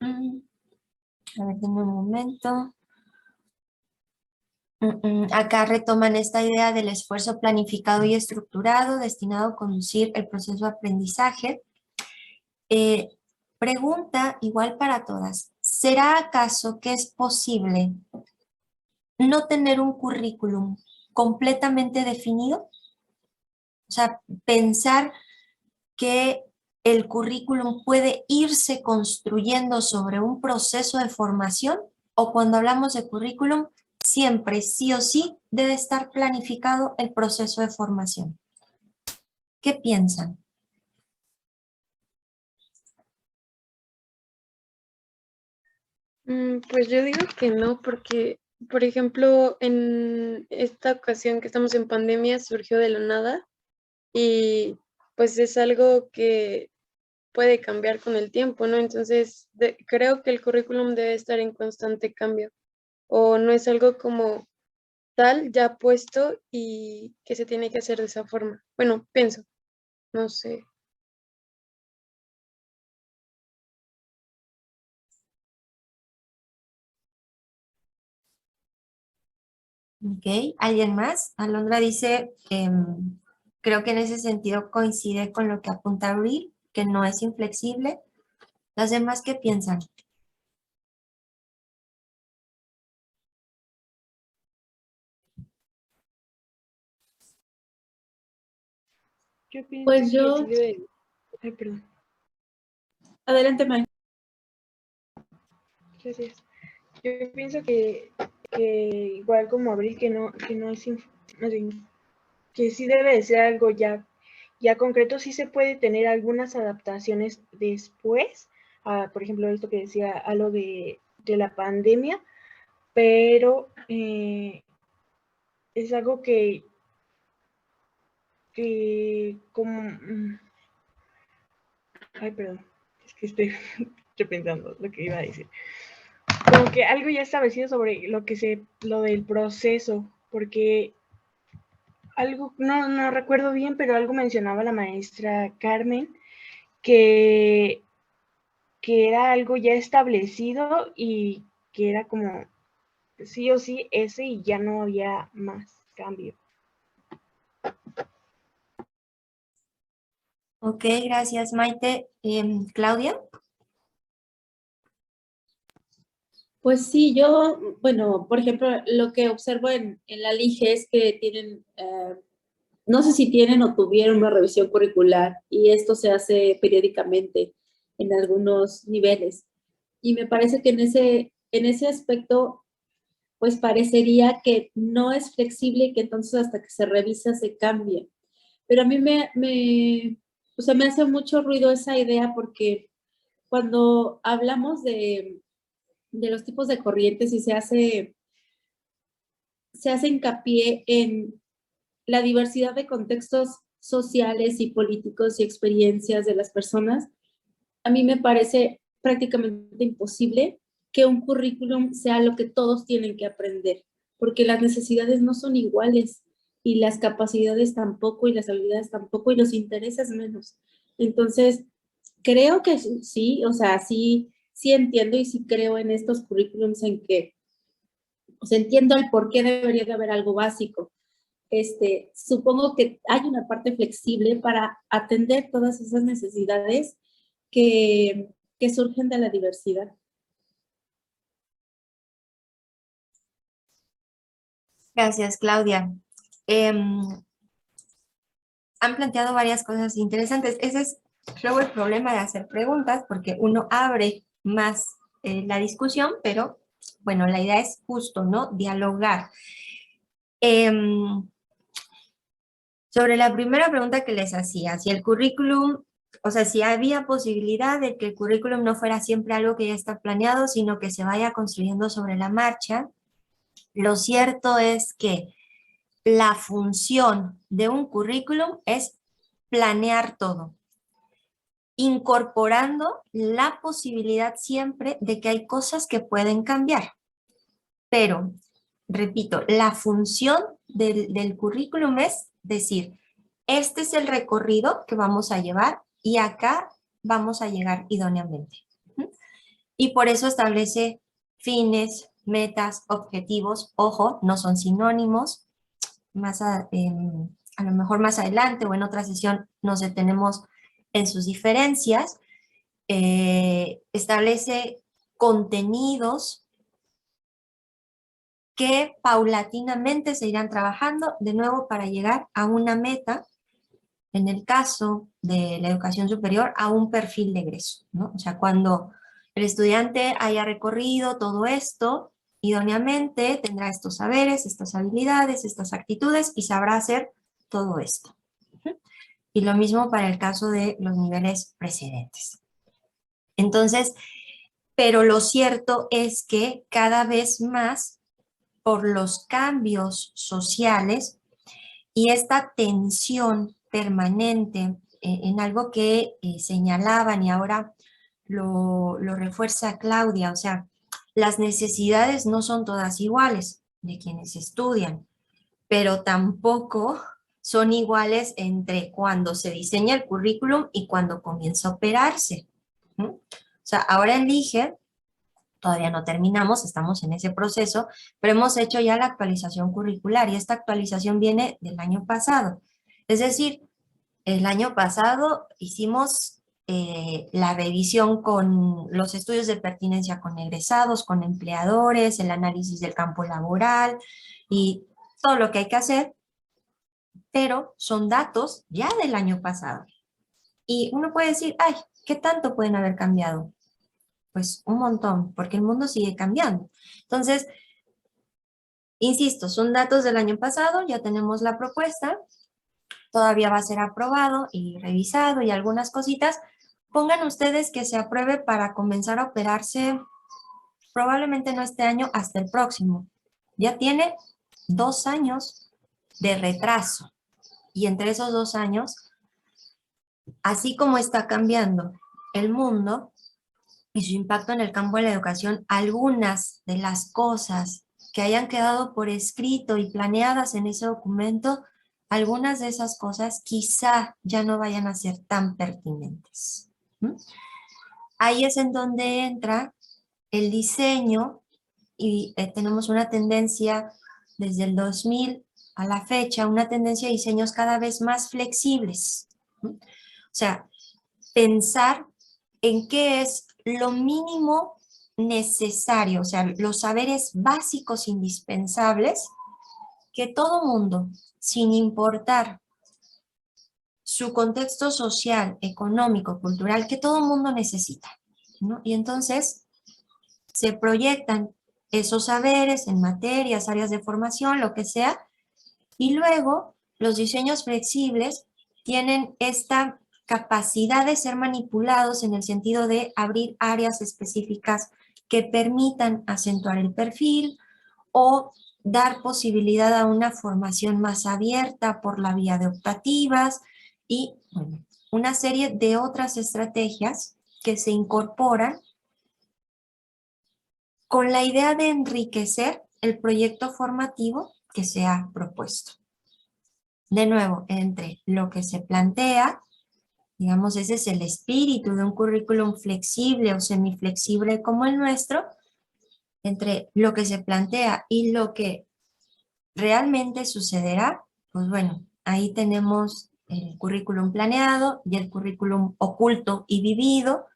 a ver, denme un momento. Acá retoman esta idea del esfuerzo planificado y estructurado destinado a conducir el proceso de aprendizaje. Pregunta igual para todas. ¿Será acaso que es posible no tener un currículum completamente definido? O sea, pensar que el currículum puede irse construyendo sobre un proceso de formación, o cuando hablamos de currículum, siempre sí o sí debe estar planificado el proceso de formación. ¿Qué piensan? Pues yo digo que no, porque, por ejemplo, en esta ocasión que estamos en pandemia surgió de la nada y pues es algo que puede cambiar con el tiempo, ¿no? Entonces, creo que el currículum debe estar en constante cambio o no es algo como tal ya puesto y que se tiene que hacer de esa forma. Bueno, pienso, no sé. Ok, ¿alguien más? Alondra dice, creo que en ese sentido coincide con lo que apunta Abril, que no es inflexible. ¿Las demás qué piensan? Yo pienso Pues que yo... sí debe... Ay, perdón. Adelante, May. Gracias. Yo pienso que igual como Abril, que no es... más bien, que sí debe de ser algo ya concreto. Sí se puede tener algunas adaptaciones después, por ejemplo, esto que decía a lo de la pandemia, pero es algo que como... ay, perdón, es que estoy pensando lo que iba a decir. Como que algo ya establecido sobre lo del proceso, porque algo, no recuerdo bien, pero algo mencionaba la maestra Carmen, que era algo ya establecido y que era como sí o sí ese y ya no había más cambio. Ok, gracias, Maite. ¿Claudia? Pues sí, yo, bueno, por ejemplo, lo que observo en la LIGE es que tienen, no sé si tienen o tuvieron una revisión curricular y esto se hace periódicamente en algunos niveles. Y me parece que en ese aspecto, pues parecería que no es flexible y que entonces hasta que se revisa se cambia. Pero a mí o sea, me hace mucho ruido esa idea porque cuando hablamos de los tipos de corrientes y se hace hincapié en la diversidad de contextos sociales y políticos y experiencias de las personas, a mí me parece prácticamente imposible que un currículum sea lo que todos tienen que aprender, porque las necesidades no son iguales y las capacidades tampoco y las habilidades tampoco y los intereses menos. Entonces, creo que sí, o sea, sí entiendo y sí creo en estos currículums en que, o sea, entiendo el por qué debería de haber algo básico. Supongo que hay una parte flexible para atender todas esas necesidades que surgen de la diversidad. Gracias, Claudia. Han planteado varias cosas interesantes. Ese es luego el problema de hacer preguntas, porque uno abre más la discusión, pero bueno, la idea es justo, ¿no? Dialogar. Sobre la primera pregunta que les hacía, si el currículum, o sea, si había posibilidad de que el currículum no fuera siempre algo que ya está planeado, sino que se vaya construyendo sobre la marcha, lo cierto es que la función de un currículum es planear todo, incorporando la posibilidad siempre de que hay cosas que pueden cambiar. Pero, repito, la función del currículum es decir, este es el recorrido que vamos a llevar y acá vamos a llegar idóneamente. Y por eso establece fines, metas, objetivos. Ojo, no son sinónimos. A lo mejor más adelante o en otra sesión nos detenemos en sus diferencias. Establece contenidos que paulatinamente se irán trabajando de nuevo para llegar a una meta, en el caso de la educación superior, a un perfil de egreso, ¿no? O sea, cuando el estudiante haya recorrido todo esto, idóneamente tendrá estos saberes, estas habilidades, estas actitudes y sabrá hacer todo esto. Y lo mismo para el caso de los niveles precedentes. Entonces, pero lo cierto es que cada vez más, por los cambios sociales y esta tensión permanente en algo que señalaban y ahora lo refuerza Claudia, o sea, las necesidades no son todas iguales de quienes estudian, pero tampoco son iguales entre cuando se diseña el currículum y cuando comienza a operarse. O sea, ahora elige, todavía no terminamos, estamos en ese proceso, pero hemos hecho ya la actualización curricular y esta actualización viene del año pasado. Es decir, el año pasado hicimos la revisión con los estudios de pertinencia con egresados, con empleadores, el análisis del campo laboral y todo lo que hay que hacer, pero son datos ya del año pasado. Y uno puede decir, ay, ¿qué tanto pueden haber cambiado? Pues un montón, porque el mundo sigue cambiando. Entonces, insisto, son datos del año pasado, ya tenemos la propuesta, todavía va a ser aprobado y revisado y algunas cositas. Pongan ustedes que se apruebe para comenzar a operarse probablemente no este año, hasta el próximo. Ya tiene 2 años de retraso. Y entre esos 2 años, así como está cambiando el mundo y su impacto en el campo de la educación, algunas de las cosas que hayan quedado por escrito y planeadas en ese documento, algunas de esas cosas quizá ya no vayan a ser tan pertinentes. Ahí es en donde entra el diseño y tenemos una tendencia desde el 2000 a la fecha, una tendencia de diseños cada vez más flexibles. O sea, pensar en qué es lo mínimo necesario, o sea, los saberes básicos indispensables que todo mundo, sin importar su contexto social, económico, cultural, que todo mundo necesita, ¿no? Y entonces, se proyectan esos saberes en materias, áreas de formación, lo que sea, y luego los diseños flexibles tienen esta capacidad de ser manipulados en el sentido de abrir áreas específicas que permitan acentuar el perfil o dar posibilidad a una formación más abierta por la vía de optativas y bueno, una serie de otras estrategias que se incorporan con la idea de enriquecer el proyecto formativo que se ha propuesto. De nuevo, entre lo que se plantea, digamos, ese es el espíritu de un currículum flexible o semiflexible como el nuestro, entre lo que se plantea y lo que realmente sucederá, pues bueno, ahí tenemos el currículum planeado y el currículum oculto y vivido,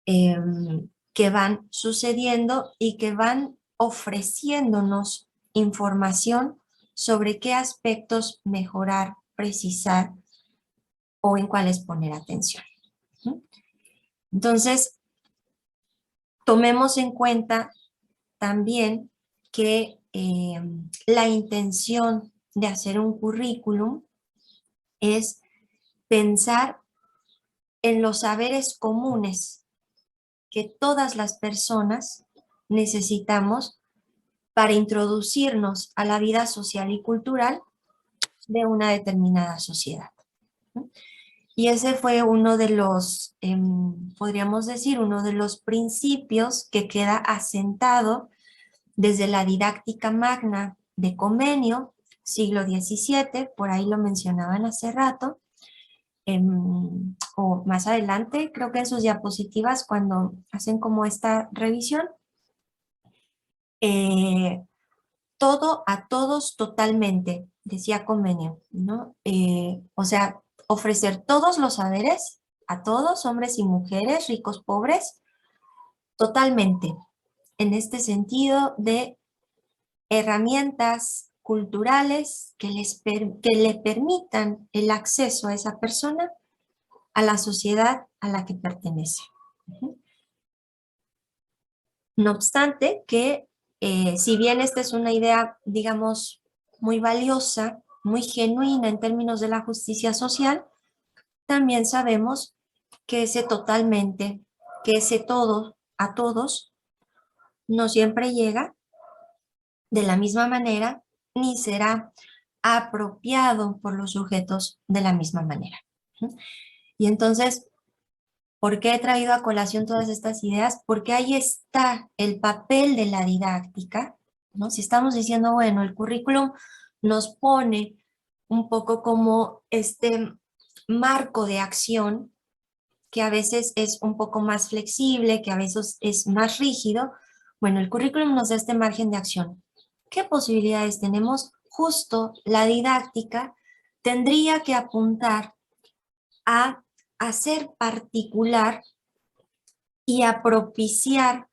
que van sucediendo y que van ofreciéndonos información sobre qué aspectos mejorar, precisar o en cuáles poner atención. Entonces, tomemos en cuenta también que la intención de hacer un currículum es pensar en los saberes comunes que todas las personas necesitamos para introducirnos a la vida social y cultural de una determinada sociedad. Y ese fue uno de los, podríamos decir, uno de los principios que queda asentado desde la didáctica magna de Comenio, siglo XVII, por ahí lo mencionaban hace rato, o más adelante, creo que en sus diapositivas cuando hacen como esta revisión, todo a todos totalmente, decía Comenio, ¿no? O sea, ofrecer todos los saberes a todos, hombres y mujeres, ricos, pobres, totalmente, en este sentido de herramientas culturales que le permitan el acceso a esa persona a la sociedad a la que pertenece. No obstante que, si bien esta es una idea, digamos, muy valiosa, muy genuina en términos de la justicia social, también sabemos que ese totalmente, que ese todo a todos, no siempre llega de la misma manera, ni será apropiado por los sujetos de la misma manera. Y entonces, ¿por qué he traído a colación todas estas ideas? Porque ahí está el papel de la didáctica, ¿no? Si estamos diciendo, bueno, el currículum nos pone un poco como este marco de acción, que a veces es un poco más flexible, que a veces es más rígido. Bueno, el currículum nos da este margen de acción. ¿Qué posibilidades tenemos? Justo la didáctica tendría que apuntar a hacer particular y a propiciar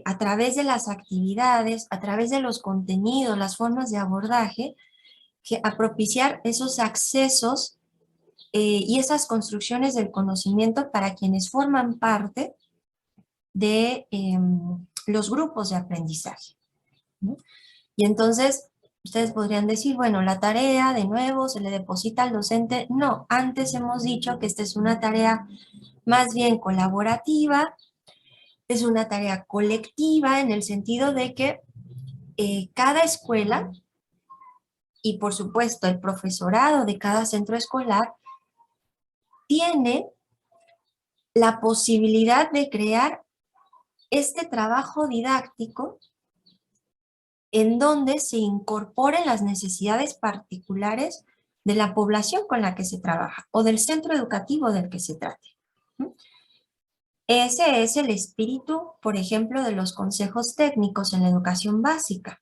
a través de las actividades, a través de los contenidos, las formas de abordaje, a propiciar esos accesos y esas construcciones del conocimiento para quienes forman parte de los grupos de aprendizaje, ¿no? Y entonces, ustedes podrían decir, bueno, la tarea de nuevo se le deposita al docente. No, antes hemos dicho que esta es una tarea más bien colaborativa, es una tarea colectiva en el sentido de que cada escuela y por supuesto el profesorado de cada centro escolar tiene la posibilidad de crear este trabajo didáctico en donde se incorporen las necesidades particulares de la población con la que se trabaja o del centro educativo del que se trate. Ese es el espíritu, por ejemplo, de los consejos técnicos en la educación básica.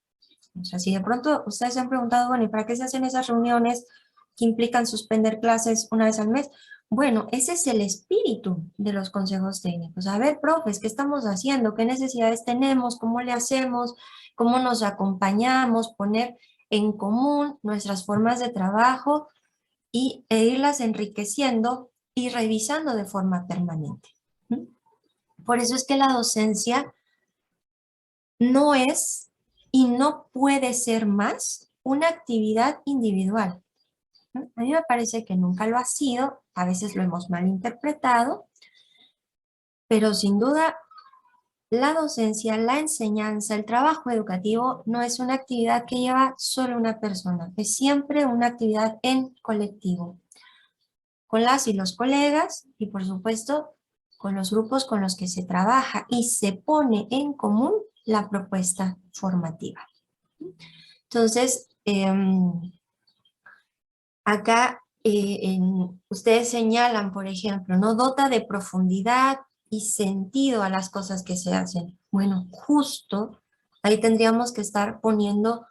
O sea, si de pronto ustedes se han preguntado, bueno, ¿y para qué se hacen esas reuniones que implican suspender clases una vez al mes? Bueno, ese es el espíritu de los consejos técnicos. A ver, profes, ¿qué estamos haciendo? ¿Qué necesidades tenemos? ¿Cómo le hacemos? ¿Cómo nos acompañamos? Poner en común nuestras formas de trabajo e irlas enriqueciendo y revisando de forma permanente. Por eso es que la docencia no es y no puede ser más una actividad individual. A mí me parece que nunca lo ha sido, a veces lo hemos malinterpretado, pero sin duda la docencia, la enseñanza, el trabajo educativo no es una actividad que lleva solo una persona, es siempre una actividad en colectivo, con las y los colegas y por supuesto con los grupos con los que se trabaja y se pone en común la propuesta formativa. Entonces, acá ustedes señalan, por ejemplo, ¿no? Dota de profundidad y sentido a las cosas que se hacen. Bueno, justo ahí tendríamos que estar poniendo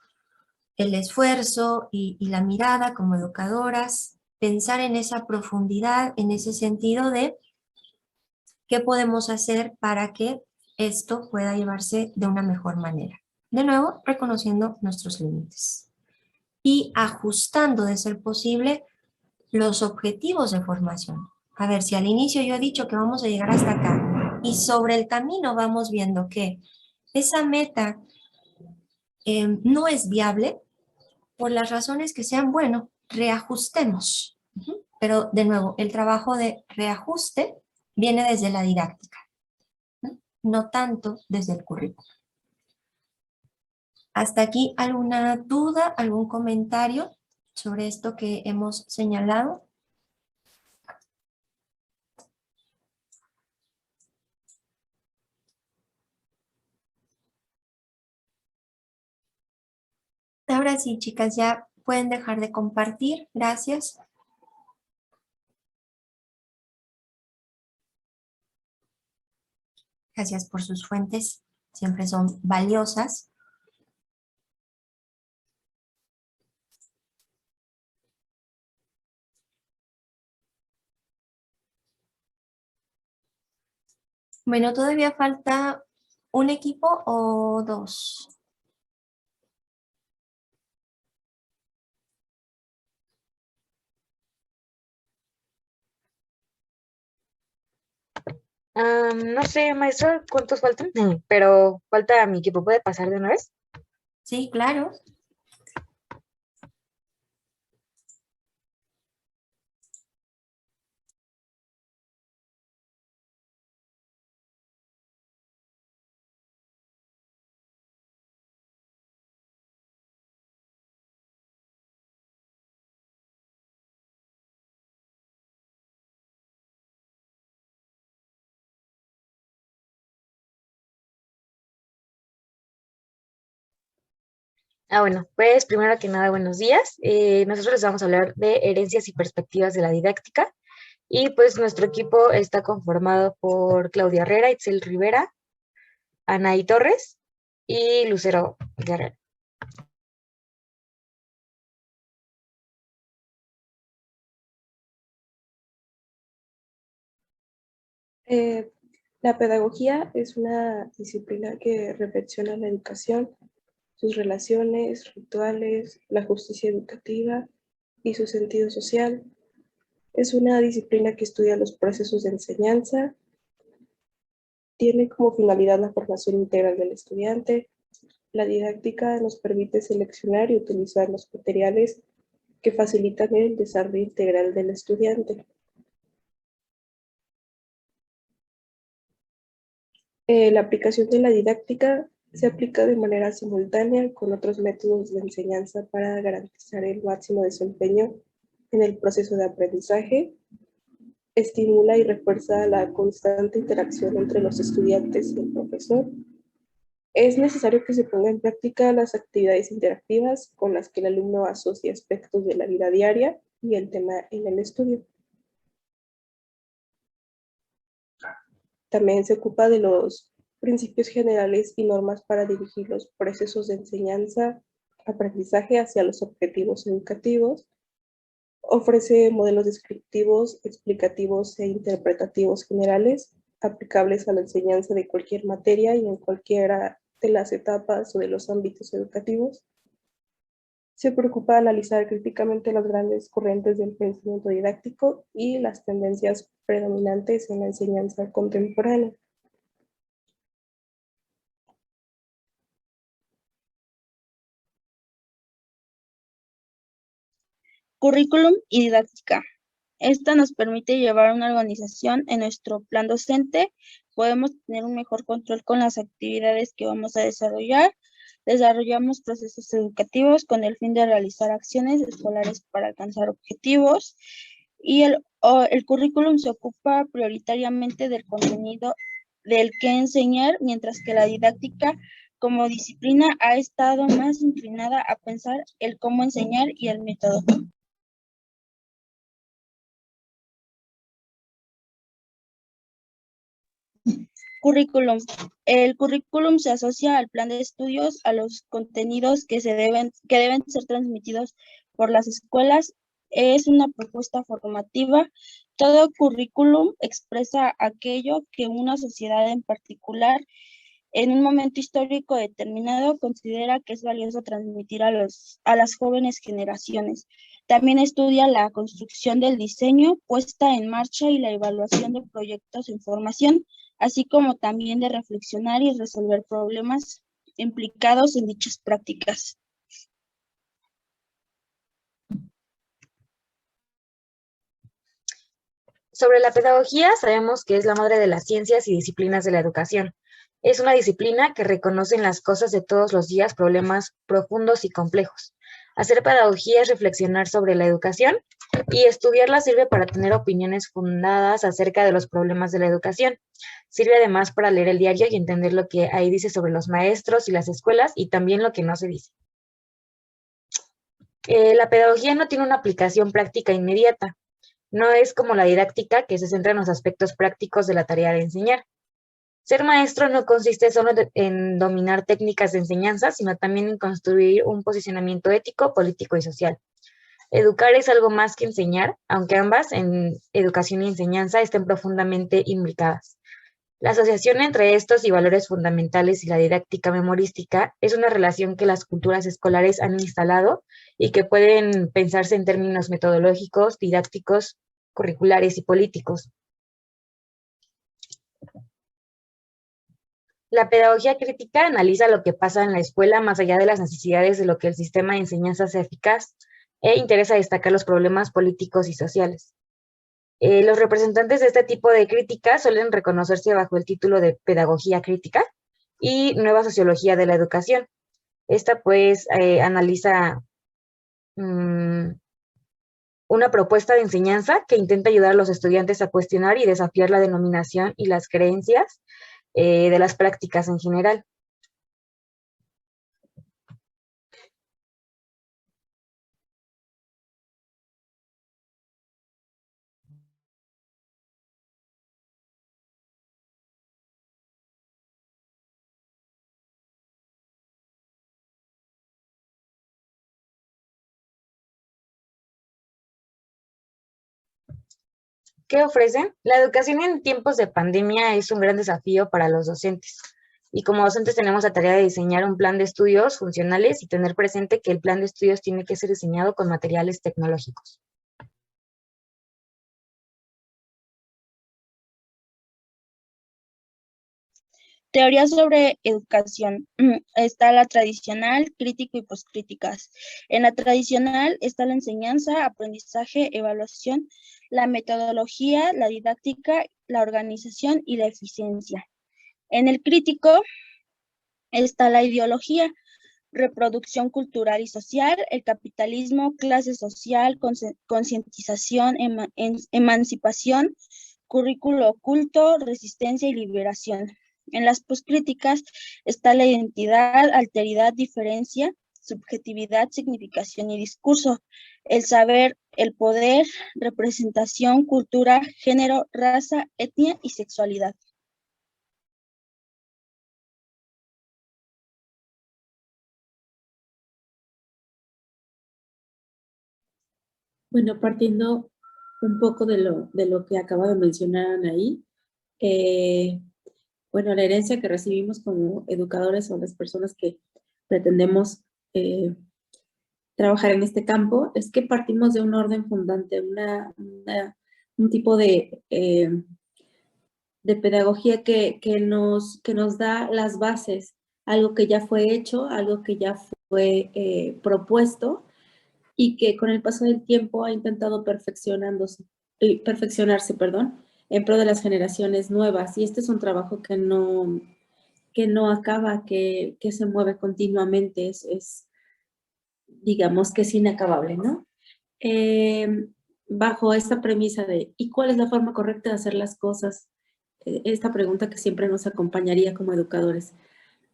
el esfuerzo y la mirada como educadoras, pensar en esa profundidad, en ese sentido de qué podemos hacer para que esto pueda llevarse de una mejor manera. De nuevo, reconociendo nuestros límites y ajustando, de ser posible, los objetivos de formación. A ver, si al inicio yo he dicho que vamos a llegar hasta acá y sobre el camino vamos viendo que esa meta no es viable, por las razones que sean, bueno, reajustemos. Pero de nuevo, el trabajo de reajuste viene desde la didáctica, no tanto desde el currículo. ¿Hasta aquí alguna duda, algún comentario sobre esto que hemos señalado? Ahora sí, chicas, ya pueden dejar de compartir. Gracias. Gracias por sus fuentes. Siempre son valiosas. Bueno, todavía falta un equipo o dos. No sé, maestra, cuántos faltan, pero falta mi equipo. ¿Puede pasar de una vez? Sí, claro. Bueno, pues primero que nada, buenos días. Nosotros les vamos a hablar de herencias y perspectivas de la didáctica. Y pues nuestro equipo está conformado por Claudia Herrera, Itzel Rivera, Anaí Torres y Lucero Guerrero. La pedagogía es una disciplina que reflexiona la educación, sus relaciones, rituales, la justicia educativa y su sentido social. Es una disciplina que estudia los procesos de enseñanza, tiene como finalidad la formación integral del estudiante. La didáctica nos permite seleccionar y utilizar los materiales que facilitan el desarrollo integral del estudiante. La aplicación de la didáctica se aplica de manera simultánea con otros métodos de enseñanza para garantizar el máximo desempeño en el proceso de aprendizaje. Estimula y refuerza la constante interacción entre los estudiantes y el profesor. Es necesario que se pongan en práctica las actividades interactivas con las que el alumno asocia aspectos de la vida diaria y el tema en el estudio. También se ocupa de los principios generales y normas para dirigir los procesos de enseñanza, aprendizaje hacia los objetivos educativos. Ofrece modelos descriptivos, explicativos e interpretativos generales aplicables a la enseñanza de cualquier materia y en cualquiera de las etapas o de los ámbitos educativos. Se preocupa de analizar críticamente las grandes corrientes del pensamiento didáctico y las tendencias predominantes en la enseñanza contemporánea. Currículum y didáctica. Esta nos permite llevar una organización en nuestro plan docente. Podemos tener un mejor control con las actividades que vamos a desarrollar. Desarrollamos procesos educativos con el fin de realizar acciones escolares para alcanzar objetivos. Y el currículum se ocupa prioritariamente del contenido del que enseñar, mientras que la didáctica como disciplina ha estado más inclinada a pensar el cómo enseñar y el método. Currículum. El currículum se asocia al plan de estudios, a los contenidos que deben ser transmitidos por las escuelas. Es una propuesta formativa. Todo currículum expresa aquello que una sociedad en particular, en un momento histórico determinado, considera que es valioso transmitir a las jóvenes generaciones. También estudia la construcción del diseño, puesta en marcha y la evaluación de proyectos en formación, así como también de reflexionar y resolver problemas implicados en dichas prácticas. Sobre la pedagogía, sabemos que es la madre de las ciencias y disciplinas de la educación. Es una disciplina que reconoce en las cosas de todos los días problemas profundos y complejos. Hacer pedagogía es reflexionar sobre la educación y estudiarla sirve para tener opiniones fundadas acerca de los problemas de la educación. Sirve además para leer el diario y entender lo que ahí dice sobre los maestros y las escuelas y también lo que no se dice. La pedagogía no tiene una aplicación práctica inmediata. No es como la didáctica, que se centra en los aspectos prácticos de la tarea de enseñar. Ser maestro no consiste solo en dominar técnicas de enseñanza, sino también en construir un posicionamiento ético, político y social. Educar es algo más que enseñar, aunque ambas, en educación y enseñanza, estén profundamente imbricadas. La asociación entre estos y valores fundamentales y la didáctica memorística es una relación que las culturas escolares han instalado y que pueden pensarse en términos metodológicos, didácticos, curriculares y políticos. La pedagogía crítica analiza lo que pasa en la escuela más allá de las necesidades de lo que el sistema de enseñanza sea eficaz e interesa destacar los problemas políticos y sociales. Los representantes de este tipo de crítica suelen reconocerse bajo el título de pedagogía crítica y nueva sociología de la educación. Esta pues analiza una propuesta de enseñanza que intenta ayudar a los estudiantes a cuestionar y desafiar la denominación y las creencias de las prácticas en general. ¿Qué ofrecen? La educación en tiempos de pandemia es un gran desafío para los docentes. Y como docentes tenemos la tarea de diseñar un plan de estudios funcionales y tener presente que el plan de estudios tiene que ser diseñado con materiales tecnológicos. Teoría sobre educación. Está la tradicional, crítico y poscríticas. En la tradicional está la enseñanza, aprendizaje, evaluación, la metodología, la didáctica, la organización y la eficiencia. En el crítico está la ideología, reproducción cultural y social, el capitalismo, clase social, concientización, emancipación, currículo oculto, resistencia y liberación. En las poscríticas está la identidad, alteridad, diferencia, subjetividad, significación y discurso, el saber, el poder, representación, cultura, género, raza, etnia y sexualidad. Bueno, partiendo un poco de lo que acaba de mencionar Anaí, bueno, la herencia que recibimos como educadores o las personas que pretendemos trabajar en este campo es que partimos de un orden fundante, un tipo de pedagogía que nos da las bases, algo que ya fue hecho, algo que ya fue propuesto, y que con el paso del tiempo ha intentado perfeccionarse, en pro de las generaciones nuevas. Y este es un trabajo que no acaba, que se mueve continuamente, digamos que es inacabable, ¿no? Bajo esta premisa de ¿y cuál es la forma correcta de hacer las cosas? Esta pregunta que siempre nos acompañaría como educadores.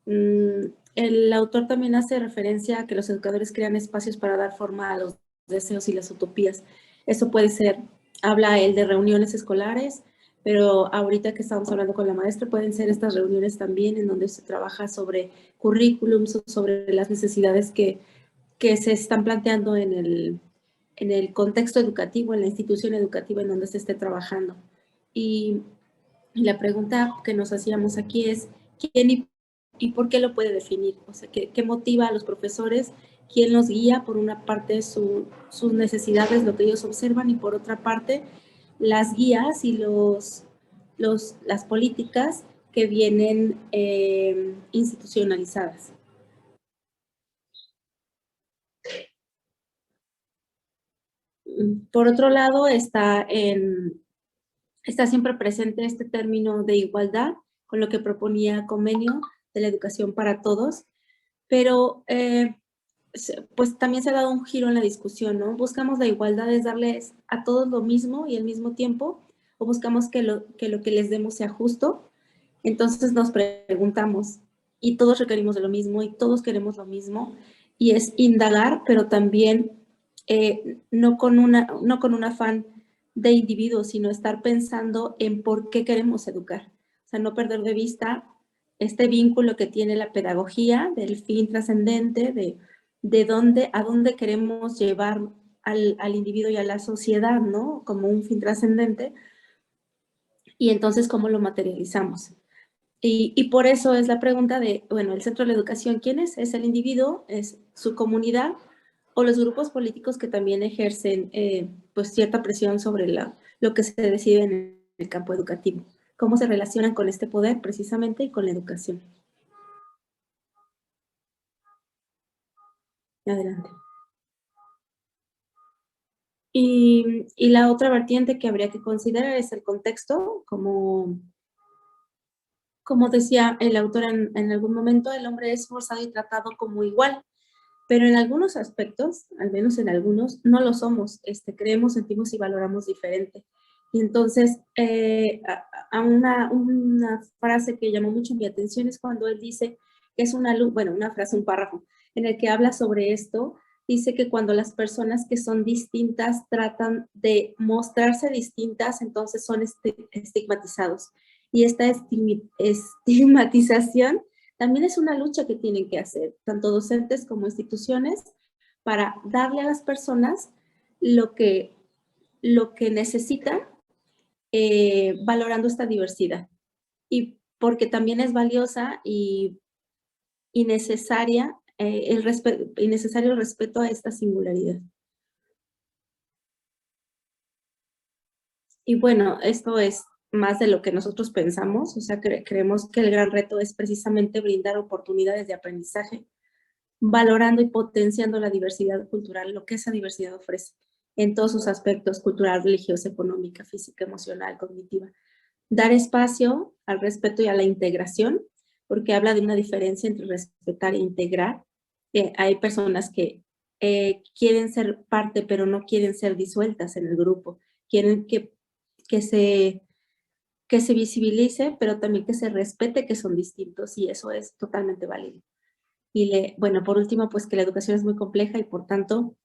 El autor también hace referencia a que los educadores crean espacios para dar forma a los deseos y las utopías. Eso puede ser, habla él de reuniones escolares, pero ahorita que estamos hablando con la maestra, pueden ser estas reuniones también en donde se trabaja sobre currículums, sobre las necesidades que se están planteando en el contexto educativo, en la institución educativa en donde se esté trabajando. Y la pregunta que nos hacíamos aquí es, ¿quién y por qué lo puede definir? O sea, ¿qué motiva a los profesores? ¿Quién los guía? Por una parte, sus necesidades, lo que ellos observan, y por otra parte, las guías y las políticas que vienen institucionalizadas. Por otro lado, está siempre presente este término de igualdad, con lo que proponía Convenio de la Educación para Todos, pero pues también se ha dado un giro en la discusión, ¿no? ¿Buscamos la igualdad es darles a todos lo mismo y al mismo tiempo, o buscamos que lo que les demos sea justo? Entonces nos preguntamos, y todos requerimos de lo mismo, y todos queremos lo mismo, y es indagar, pero también no con un afán de individuos, sino estar pensando en por qué queremos educar. O sea, no perder de vista este vínculo que tiene la pedagogía del fin trascendente, a dónde queremos llevar al individuo y a la sociedad, ¿no? Como un fin trascendente, y entonces cómo lo materializamos. Y por eso es la pregunta de, bueno, el centro de la educación, ¿quién es? ¿Es el individuo? ¿Es su comunidad? ¿O los grupos políticos que también ejercen pues cierta presión sobre lo que se decide en el campo educativo? ¿Cómo se relacionan con este poder precisamente y con la educación? Adelante. Y la otra vertiente que habría que considerar es el contexto, como decía el autor en algún momento, el hombre es forzado y tratado como igual, pero en algunos aspectos, al menos en algunos, no lo somos. Creemos, sentimos y valoramos diferente. Y entonces, una frase que llamó mucho mi atención es cuando él dice que es una frase, un párrafo, en el que habla sobre esto. Dice que cuando las personas que son distintas tratan de mostrarse distintas, entonces son estigmatizados. Y esta estigmatización también es una lucha que tienen que hacer, tanto docentes como instituciones, para darle a las personas lo que necesitan, valorando esta diversidad. Y porque también es valiosa y necesario el respeto a esta singularidad. Y bueno, esto es más de lo que nosotros pensamos, o sea, creemos que el gran reto es precisamente brindar oportunidades de aprendizaje, valorando y potenciando la diversidad cultural, lo que esa diversidad ofrece en todos sus aspectos: cultural, religiosa, económica, física, emocional, cognitiva. Dar espacio al respeto y a la integración, porque habla de una diferencia entre respetar e integrar. Hay personas que quieren ser parte, pero no quieren ser disueltas en el grupo. Quieren que se visibilice, pero también que se respete que son distintos, y eso es totalmente válido. Y bueno, por último, pues que la educación es muy compleja y por tanto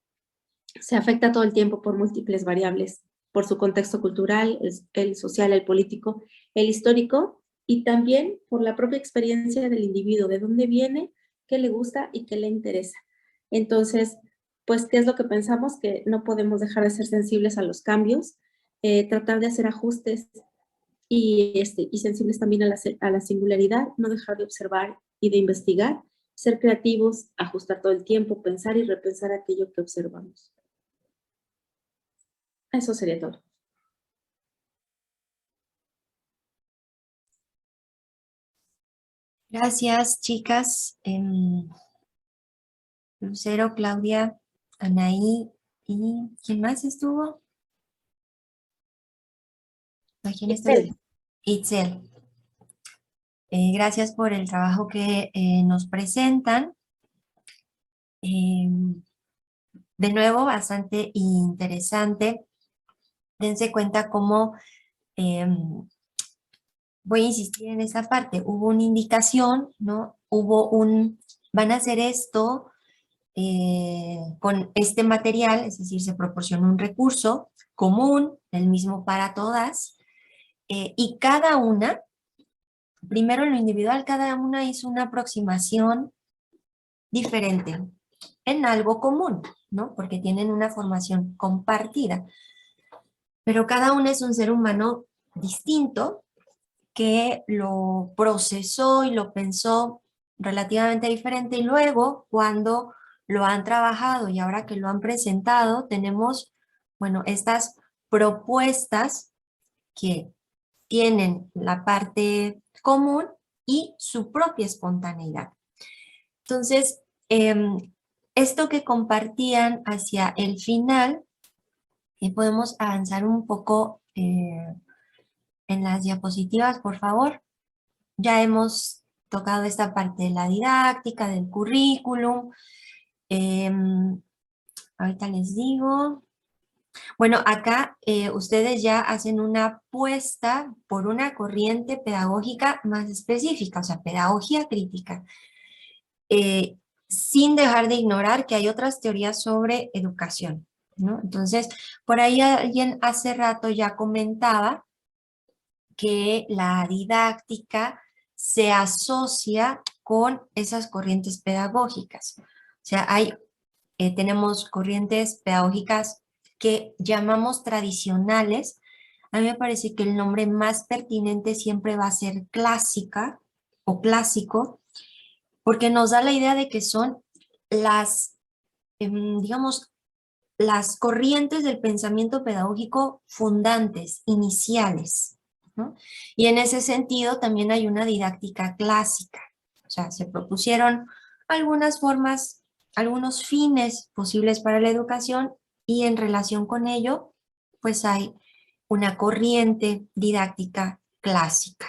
se afecta todo el tiempo por múltiples variables, por su contexto cultural, el social, el político, el histórico, y también por la propia experiencia del individuo, de dónde viene, qué le gusta y qué le interesa. Entonces, pues, ¿qué es lo que pensamos? Que no podemos dejar de ser sensibles a los cambios, tratar de hacer ajustes y sensibles también a la singularidad, no dejar de observar y de investigar, ser creativos, ajustar todo el tiempo, pensar y repensar aquello que observamos. Eso sería todo. Gracias, chicas. Lucero, Claudia, Anaí, ¿y quién más estuvo? ¿A quién estuvo? Itzel. Itzel. Gracias por el trabajo que nos presentan. De nuevo, bastante interesante. Dense cuenta cómo, voy a insistir en esa parte, hubo una indicación, ¿no? Van a hacer esto con este material, es decir, se proporciona un recurso común, el mismo para todas, y cada una, primero en lo individual, cada una hizo una aproximación diferente en algo común, ¿no? Porque tienen una formación compartida. Pero cada una es un ser humano distinto que lo procesó y lo pensó relativamente diferente y luego cuando lo han trabajado y ahora que lo han presentado, tenemos, bueno, estas propuestas que tienen la parte común y su propia espontaneidad. Entonces, esto que compartían hacia el final, y podemos avanzar un poco en las diapositivas, por favor. Ya hemos tocado esta parte de la didáctica, del currículum. Ahorita les digo. Bueno, acá ustedes ya hacen una apuesta por una corriente pedagógica más específica, o sea, pedagogía crítica. Sin dejar de ignorar que hay otras teorías sobre educación, ¿no? Entonces, por ahí alguien hace rato ya comentaba que la didáctica se asocia con esas corrientes pedagógicas. O sea, tenemos corrientes pedagógicas que llamamos tradicionales. A mí me parece que el nombre más pertinente siempre va a ser clásica o clásico, porque nos da la idea de que son digamos, las corrientes del pensamiento pedagógico fundantes, iniciales, ¿no? Y en ese sentido también hay una didáctica clásica. O sea, se propusieron algunas formas, algunos fines posibles para la educación y en relación con ello, pues hay una corriente didáctica clásica.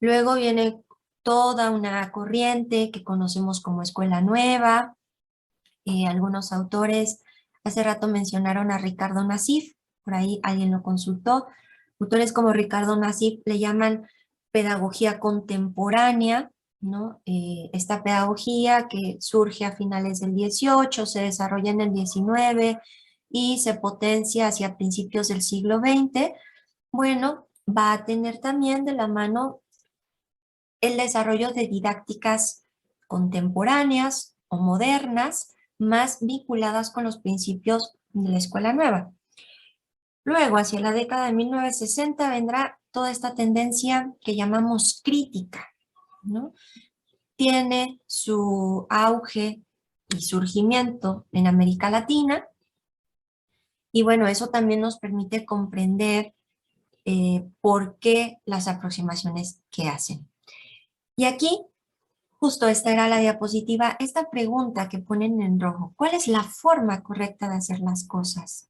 Luego viene toda una corriente que conocemos como escuela nueva. Algunos autores hace rato mencionaron a Ricardo Nassif, por ahí alguien lo consultó. Autores como Ricardo Nassif le llaman pedagogía contemporánea, ¿no? Esta pedagogía que surge a finales del 18, se desarrolla en el 19 y se potencia hacia principios del siglo XX, bueno, va a tener también de la mano el desarrollo de didácticas contemporáneas o modernas, más vinculadas con los principios de la escuela nueva. Luego, hacia la década de 1960, vendrá toda esta tendencia que llamamos crítica, ¿no? Tiene su auge y surgimiento en América Latina, y bueno, eso también nos permite comprender por qué las aproximaciones que hacen. Y aquí, justo esta era la diapositiva, esta pregunta que ponen en rojo, ¿cuál es la forma correcta de hacer las cosas?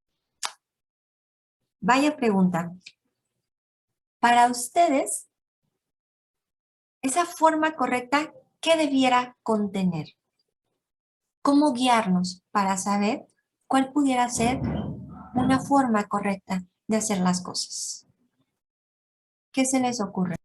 Vaya pregunta. Para ustedes, esa forma correcta, ¿qué debiera contener? ¿Cómo guiarnos para saber cuál pudiera ser una forma correcta de hacer las cosas? ¿Qué se les ocurre?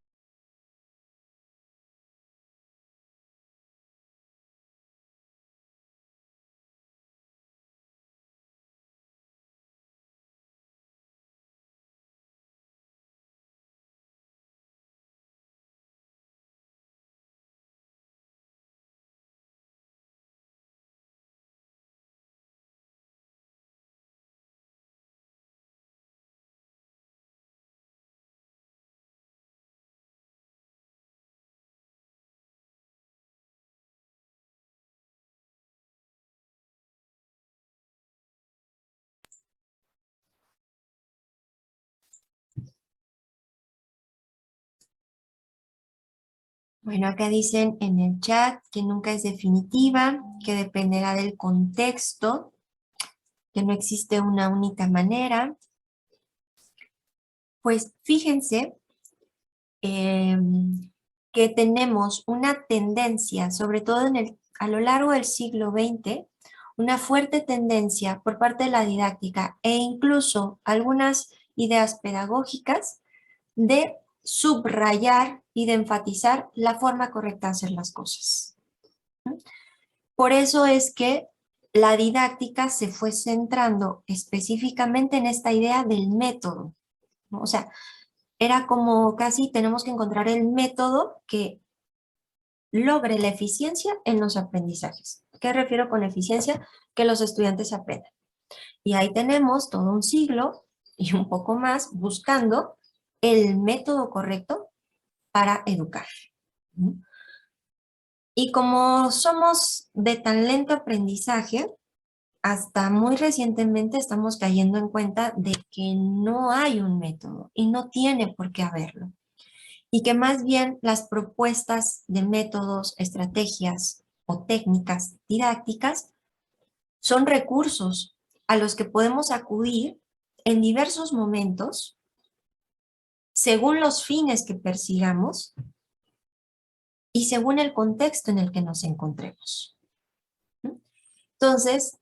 Bueno, acá dicen en el chat que nunca es definitiva, que dependerá del contexto, que no existe una única manera. Pues fíjense que tenemos una tendencia, sobre todo a lo largo del siglo XX, una fuerte tendencia por parte de la didáctica e incluso algunas ideas pedagógicas de subrayar y de enfatizar la forma correcta de hacer las cosas. Por eso es que la didáctica se fue centrando específicamente en esta idea del método, ¿no? O sea, era como casi tenemos que encontrar el método que logre la eficiencia en los aprendizajes. ¿Qué refiero con eficiencia? Que los estudiantes aprendan. Y ahí tenemos todo un siglo y un poco más buscando el método correcto para educar. Y como somos de tan lento aprendizaje, hasta muy recientemente estamos cayendo en cuenta de que no hay un método y no tiene por qué haberlo. Y que más bien las propuestas de métodos, estrategias o técnicas didácticas son recursos a los que podemos acudir en diversos momentos según los fines que persigamos y según el contexto en el que nos encontremos. Entonces,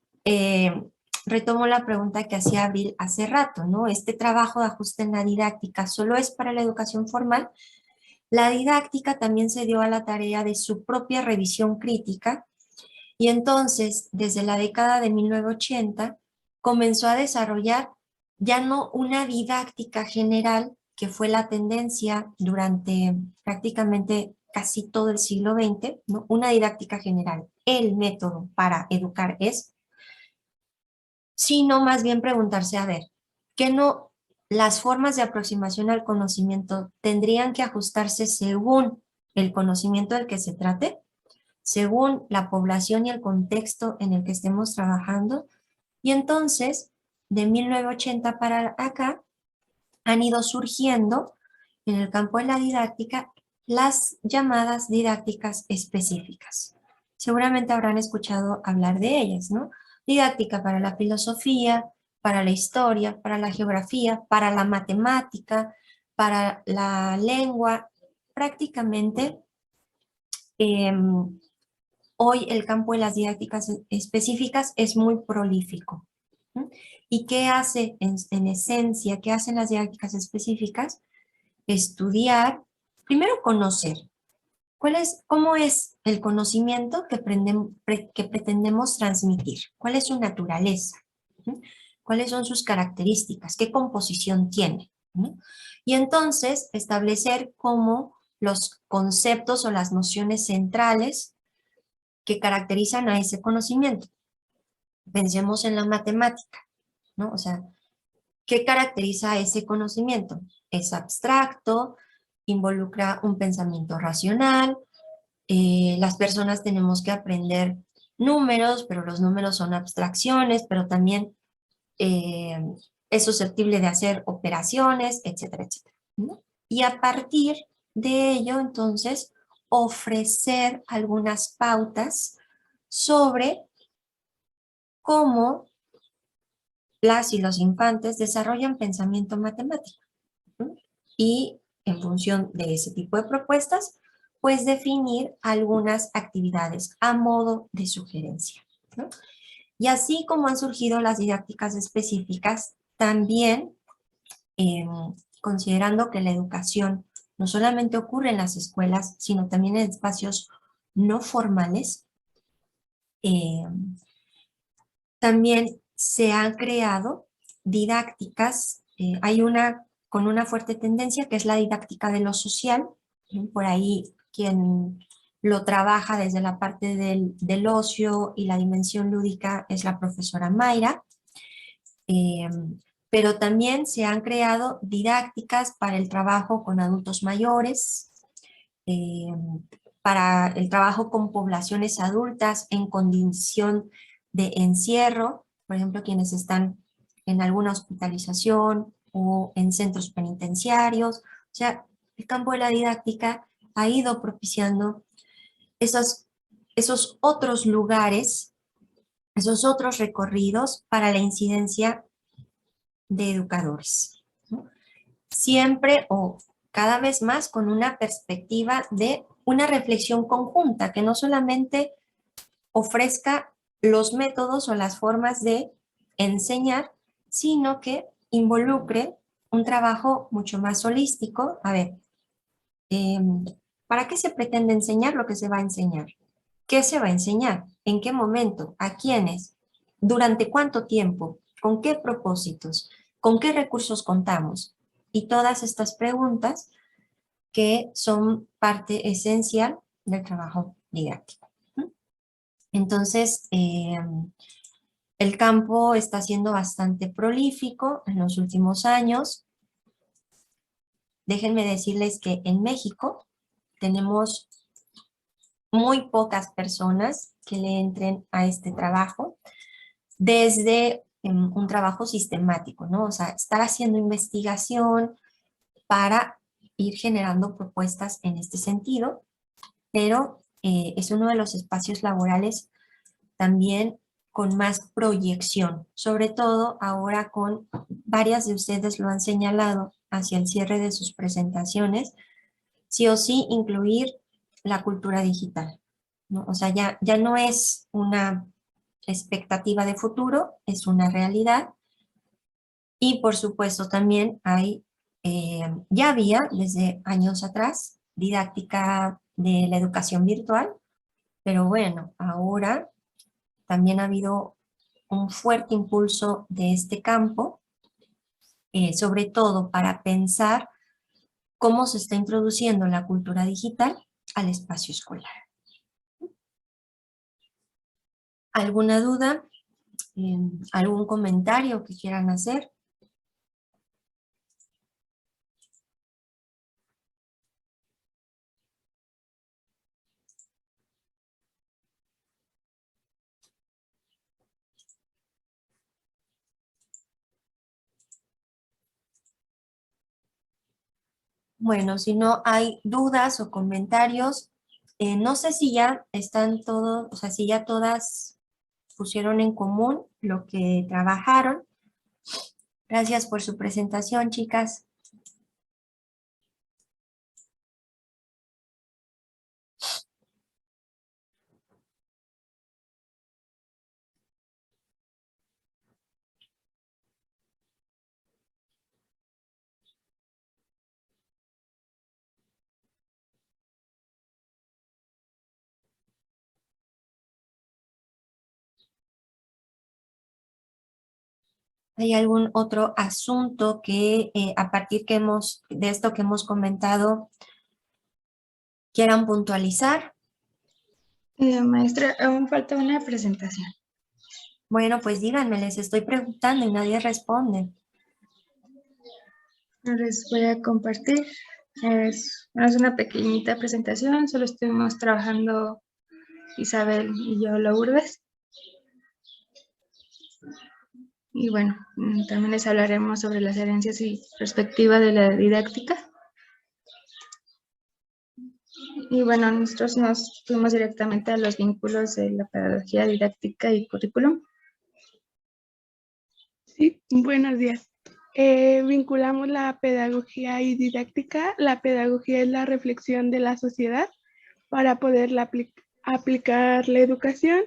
retomo la pregunta que hacía Abril hace rato, ¿no? ¿Este trabajo de ajuste en la didáctica solo es para la educación formal? La didáctica también se dio a la tarea de su propia revisión crítica y entonces, desde la década de 1980, comenzó a desarrollar ya no una didáctica general, que fue la tendencia durante prácticamente casi todo el siglo XX, ¿no? Una didáctica general, el método para educar es, sino más bien preguntarse, a ver, ¿qué no las formas de aproximación al conocimiento tendrían que ajustarse según el conocimiento del que se trate, según la población y el contexto en el que estemos trabajando? Y entonces, de 1980 para acá, han ido surgiendo en el campo de la didáctica las llamadas didácticas específicas. Seguramente habrán escuchado hablar de ellas, ¿no? Didáctica para la filosofía, para la historia, para la geografía, para la matemática, para la lengua. Prácticamente hoy el campo de las didácticas específicas es muy prolífico. ¿Y qué hace en esencia? ¿Qué hacen las didácticas específicas? Estudiar, primero conocer. ¿Cómo es el conocimiento que pretendemos transmitir? ¿Cuál es su naturaleza? ¿Cuáles son sus características? ¿Qué composición tiene? Y entonces establecer cómo los conceptos o las nociones centrales que caracterizan a ese conocimiento. Pensemos en la matemática, ¿no? O sea, ¿qué caracteriza a ese conocimiento? Es abstracto, involucra un pensamiento racional, las personas tenemos que aprender números, pero los números son abstracciones, pero también es susceptible de hacer operaciones, etcétera, etcétera, ¿no? Y a partir de ello, entonces, ofrecer algunas pautas sobre cómo las y los infantes desarrollan pensamiento matemático. Y en función de ese tipo de propuestas, pues definir algunas actividades a modo de sugerencia, ¿no? Y así como han surgido las didácticas específicas, también considerando que la educación no solamente ocurre en las escuelas, sino también en espacios no formales, también se han creado didácticas, hay una con una fuerte tendencia que es la didáctica de lo social, por ahí quien lo trabaja desde la parte del ocio y la dimensión lúdica es la profesora Mayra, pero también se han creado didácticas para el trabajo con adultos mayores, para el trabajo con poblaciones adultas en condición de encierro, por ejemplo, quienes están en alguna hospitalización o en centros penitenciarios. O sea, el campo de la didáctica ha ido propiciando esos otros lugares, esos otros recorridos para la incidencia de educadores, ¿no? Siempre o cada vez más con una perspectiva de una reflexión conjunta que no solamente ofrezca los métodos o las formas de enseñar, sino que involucre un trabajo mucho más holístico. A ver, ¿para qué se pretende enseñar lo que se va a enseñar? ¿Qué se va a enseñar? ¿En qué momento? ¿A quiénes? ¿Durante cuánto tiempo? ¿Con qué propósitos? ¿Con qué recursos contamos? Y todas estas preguntas que son parte esencial del trabajo didáctico. Entonces, el campo está siendo bastante prolífico en los últimos años. Déjenme decirles que en México tenemos muy pocas personas que le entren a este trabajo desde un trabajo sistemático, ¿no? O sea, estar haciendo investigación para ir generando propuestas en este sentido, pero es uno de los espacios laborales también con más proyección, sobre todo ahora con varias de ustedes lo han señalado hacia el cierre de sus presentaciones, sí o sí incluir la cultura digital, ¿no? O sea, ya no es una expectativa de futuro, es una realidad. Y por supuesto también hay, ya había desde años atrás didáctica de la educación virtual, pero bueno, ahora también ha habido un fuerte impulso de este campo, sobre todo para pensar cómo se está introduciendo la cultura digital al espacio escolar. ¿Alguna duda? ¿Algún comentario que quieran hacer? Bueno, si no hay dudas o comentarios, no sé si ya están todos, o sea, si ya todas pusieron en común lo que trabajaron. Gracias por su presentación, chicas. ¿Hay algún otro asunto que a partir de esto que hemos comentado quieran puntualizar? Maestra, aún falta una presentación. Bueno, pues díganme, les estoy preguntando y nadie responde. Les voy a compartir. Es una pequeñita presentación, solo estuvimos trabajando Isabel y yo, Lourdes. Y bueno, también les hablaremos sobre las herencias y perspectiva de la didáctica. Y bueno, nosotros nos fuimos directamente a los vínculos de la pedagogía didáctica y currículum. Sí, buenos días. Vinculamos la pedagogía y didáctica. La pedagogía es la reflexión de la sociedad para poder aplicar la educación,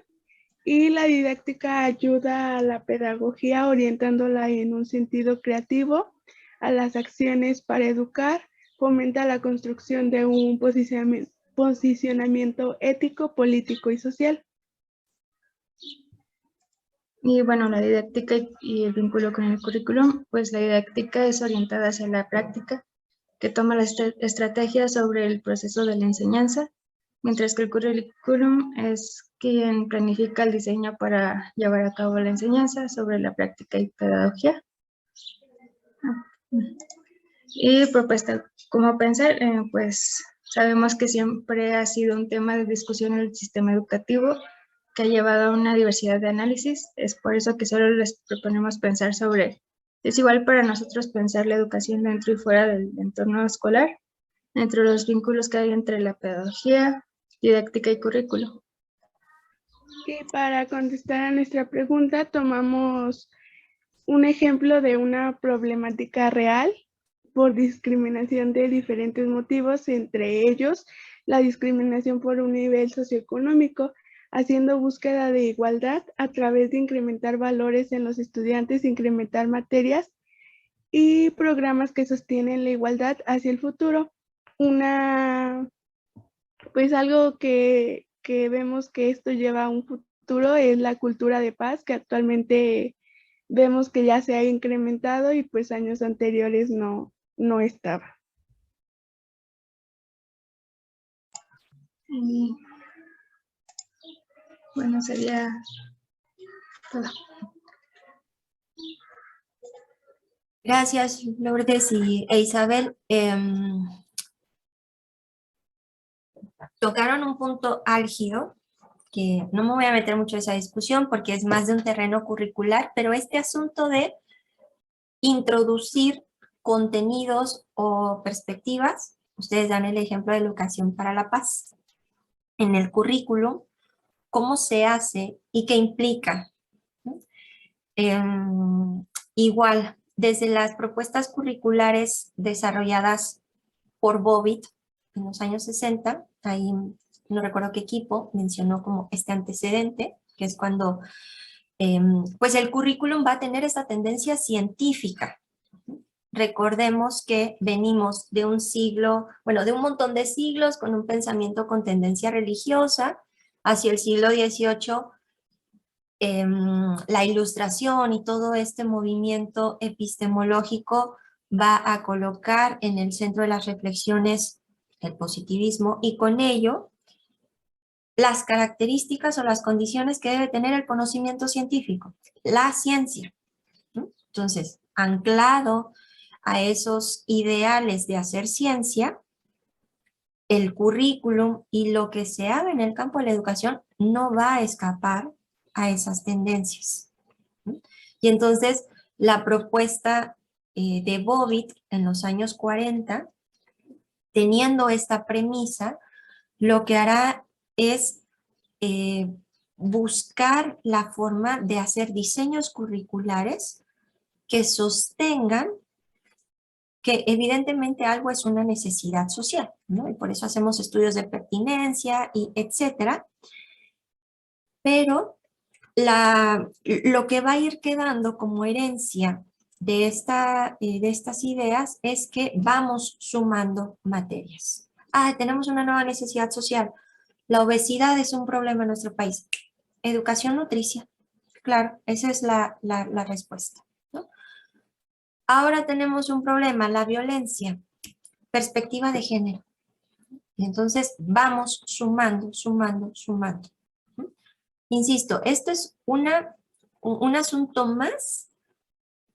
y la didáctica ayuda a la pedagogía orientándola en un sentido creativo a las acciones para educar, fomenta la construcción de un posicionamiento ético, político y social. Y bueno, la didáctica y el vínculo con el currículum, pues la didáctica es orientada hacia la práctica, que toma las estrategias sobre el proceso de la enseñanza, mientras que el currículum es quien planifica el diseño para llevar a cabo la enseñanza sobre la práctica y pedagogía. Y propuesta, ¿cómo pensar? Pues sabemos que siempre ha sido un tema de discusión en el sistema educativo que ha llevado a una diversidad de análisis. Es por eso que solo les proponemos pensar sobre, es igual para nosotros pensar la educación dentro y fuera del entorno escolar, entre los vínculos que hay entre la pedagogía, didáctica y currículo. Y para contestar a nuestra pregunta, tomamos un ejemplo de una problemática real por discriminación de diferentes motivos, entre ellos la discriminación por un nivel socioeconómico, haciendo búsqueda de igualdad a través de incrementar valores en los estudiantes, incrementar materias y programas que sostienen la igualdad hacia el futuro. Pues algo que vemos que esto lleva a un futuro es la cultura de paz, que actualmente vemos que ya se ha incrementado y pues años anteriores no estaba. Y bueno, sería todo. Gracias, Lourdes e Isabel. Tocaron un punto álgido, que no me voy a meter mucho en esa discusión porque es más de un terreno curricular, pero este asunto de introducir contenidos o perspectivas, ustedes dan el ejemplo de educación para la paz, en el currículum, cómo se hace y qué implica. Igual, desde las propuestas curriculares desarrolladas por Bobbitt en los años 60, ahí no recuerdo qué equipo mencionó como este antecedente, que es cuando pues el currículum va a tener esta tendencia científica. Recordemos que venimos de un siglo, bueno, de un montón de siglos con un pensamiento con tendencia religiosa. Hacia el siglo XVIII, la ilustración y todo este movimiento epistemológico va a colocar en el centro de las reflexiones el positivismo y con ello las características o las condiciones que debe tener el conocimiento científico, la ciencia. Entonces, anclado a esos ideales de hacer ciencia, el currículum y lo que se haga en el campo de la educación no va a escapar a esas tendencias. Y entonces, la propuesta de Bobbitt en los años 40, teniendo esta premisa, lo que hará es buscar la forma de hacer diseños curriculares que sostengan que evidentemente algo es una necesidad social, ¿no? Y por eso hacemos estudios de pertinencia y etcétera. Pero lo que va a ir quedando como herencia de estas ideas es que vamos sumando materias. Tenemos una nueva necesidad social. La obesidad es un problema en nuestro país. Educación nutricia. Claro, esa es la respuesta, ¿no? Ahora tenemos un problema, la violencia. Perspectiva de género. Y entonces vamos sumando, sumando, sumando. Insisto, esto es un asunto más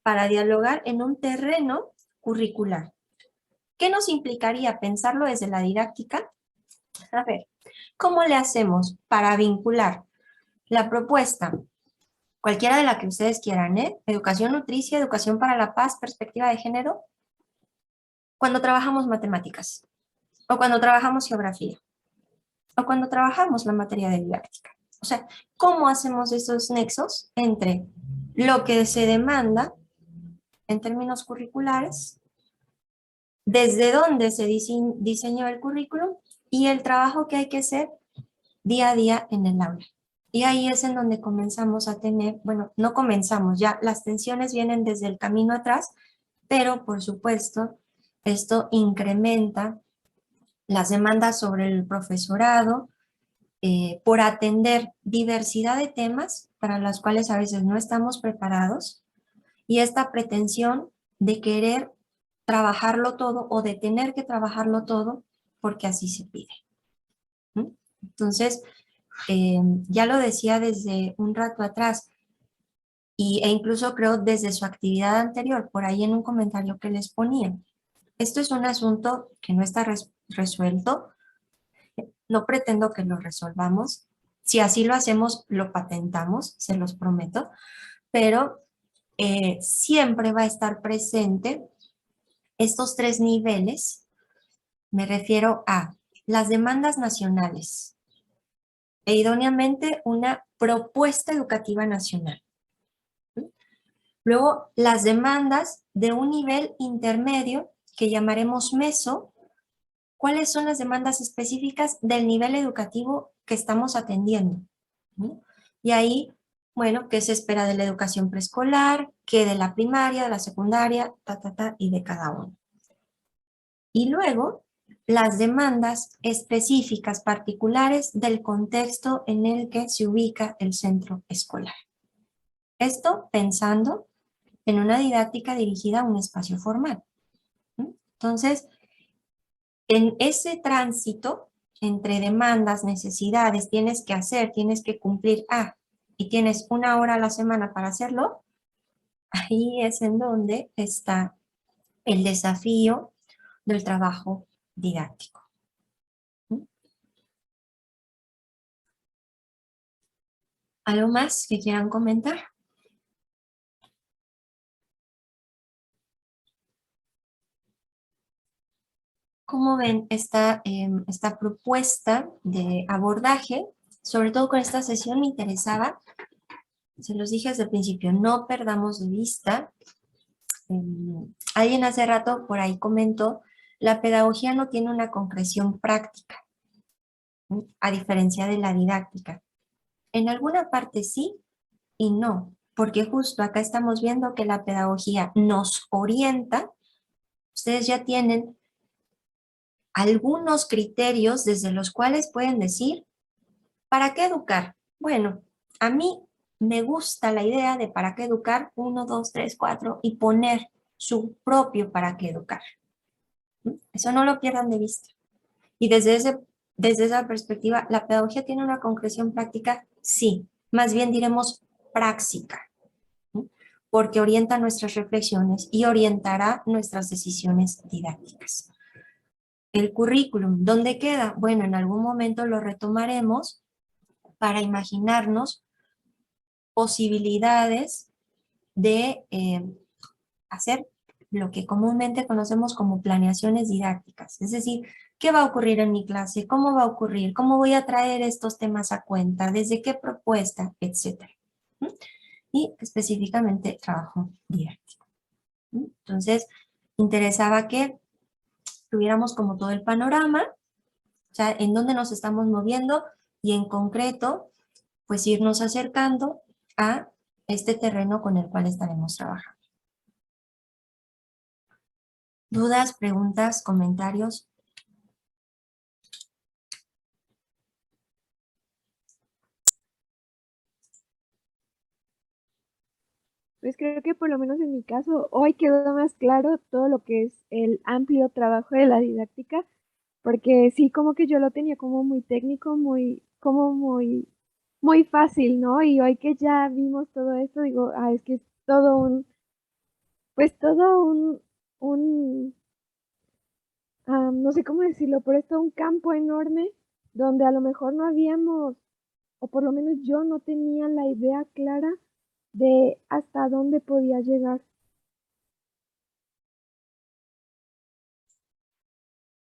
para dialogar en un terreno curricular. ¿Qué nos implicaría pensarlo desde la didáctica? A ver, ¿cómo le hacemos para vincular la propuesta, cualquiera de la que ustedes quieran, educación nutricia, educación para la paz, perspectiva de género, cuando trabajamos matemáticas, o cuando trabajamos geografía, o cuando trabajamos la materia de didáctica? O sea, ¿cómo hacemos esos nexos entre lo que se demanda en términos curriculares, desde dónde se diseñó el currículum y el trabajo que hay que hacer día a día en el aula? Y ahí es en donde comenzamos a tener, bueno, no comenzamos, ya las tensiones vienen desde el camino atrás, pero por supuesto esto incrementa las demandas sobre el profesorado, por atender diversidad de temas para los cuales a veces no estamos preparados, y esta pretensión de querer trabajarlo todo o de tener que trabajarlo todo porque así se pide. Entonces, ya lo decía desde un rato atrás, e incluso creo desde su actividad anterior, por ahí en un comentario que les ponía, esto es un asunto que no está resuelto. No pretendo que lo resolvamos. Si así lo hacemos, lo patentamos, se los prometo. Pero siempre va a estar presente estos tres niveles Me refiero a las demandas nacionales e idóneamente una propuesta educativa nacional. Luego, las demandas de un nivel intermedio que llamaremos meso. ¿Cuáles son las demandas específicas del nivel educativo que estamos atendiendo? ¿No? Y ahí, bueno, ¿qué se espera de la educación preescolar? ¿Qué de la primaria, de la secundaria, y de cada uno? Y luego, las demandas específicas particulares del contexto en el que se ubica el centro escolar. Esto pensando en una didáctica dirigida a un espacio formal. Entonces, en ese tránsito entre demandas, necesidades, tienes que hacer, tienes que cumplir, y tienes 1 hora a la semana para hacerlo, ahí es en donde está el desafío del trabajo didáctico. ¿Algo más que quieran comentar? ¿Cómo ven esta propuesta de abordaje? Sobre todo con esta sesión me interesaba, se los dije desde el principio, no perdamos de vista. Alguien hace rato por ahí comentó, la pedagogía no tiene una concreción práctica, a diferencia de la didáctica. En alguna parte sí y no, porque justo acá estamos viendo que la pedagogía nos orienta. Ustedes ya tienen algunos criterios desde los cuales pueden decir, ¿para qué educar? Bueno, a mí me gusta la idea de para qué educar, 1, 2, 3, 4, y poner su propio para qué educar. Eso no lo pierdan de vista. Y desde esa perspectiva, ¿la pedagogía tiene una concreción práctica? Sí, más bien diremos práctica, porque orienta nuestras reflexiones y orientará nuestras decisiones didácticas. El currículum, ¿dónde queda? Bueno, en algún momento lo retomaremos para imaginarnos posibilidades de hacer lo que comúnmente conocemos como planeaciones didácticas. Es decir, ¿qué va a ocurrir en mi clase? ¿Cómo va a ocurrir? ¿Cómo voy a traer estos temas a cuenta? ¿Desde qué propuesta? Etcétera. Y específicamente trabajo didáctico. Entonces, interesaba que tuviéramos como todo el panorama, o sea, en dónde nos estamos moviendo y en concreto, pues irnos acercando a este terreno con el cual estaremos trabajando. ¿Dudas, preguntas, comentarios? Pues creo que por lo menos en mi caso, hoy quedó más claro todo lo que es el amplio trabajo de la didáctica, porque sí, como que yo lo tenía como muy técnico, muy fácil, ¿no? Y hoy que ya vimos todo esto, digo, es que es todo pues todo no sé cómo decirlo, pero es todo un campo enorme donde a lo mejor no habíamos, o por lo menos yo no tenía la idea clara de hasta dónde podía llegar.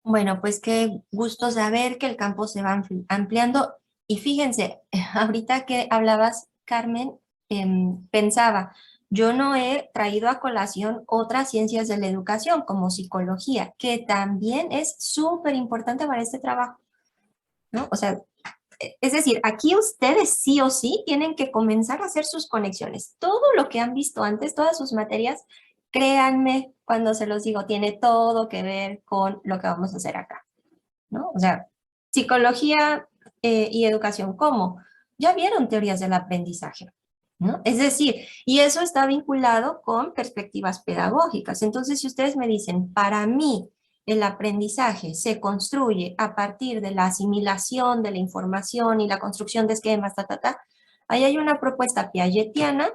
Bueno, pues qué gusto saber que el campo se va ampliando. Y fíjense, ahorita que hablabas, Carmen, pensaba, yo no he traído a colación otras ciencias de la educación, como psicología, que también es súper importante para este trabajo, ¿no? O sea, es decir, aquí ustedes sí o sí tienen que comenzar a hacer sus conexiones. Todo lo que han visto antes, todas sus materias, créanme cuando se los digo, tiene todo que ver con lo que vamos a hacer acá, ¿no? O sea, psicología y educación, ¿cómo? Ya vieron teorías del aprendizaje, ¿no? Es decir, y eso está vinculado con perspectivas pedagógicas. Entonces, si ustedes me dicen, para mí, el aprendizaje se construye a partir de la asimilación de la información y la construcción de esquemas, ahí hay una propuesta piagetiana,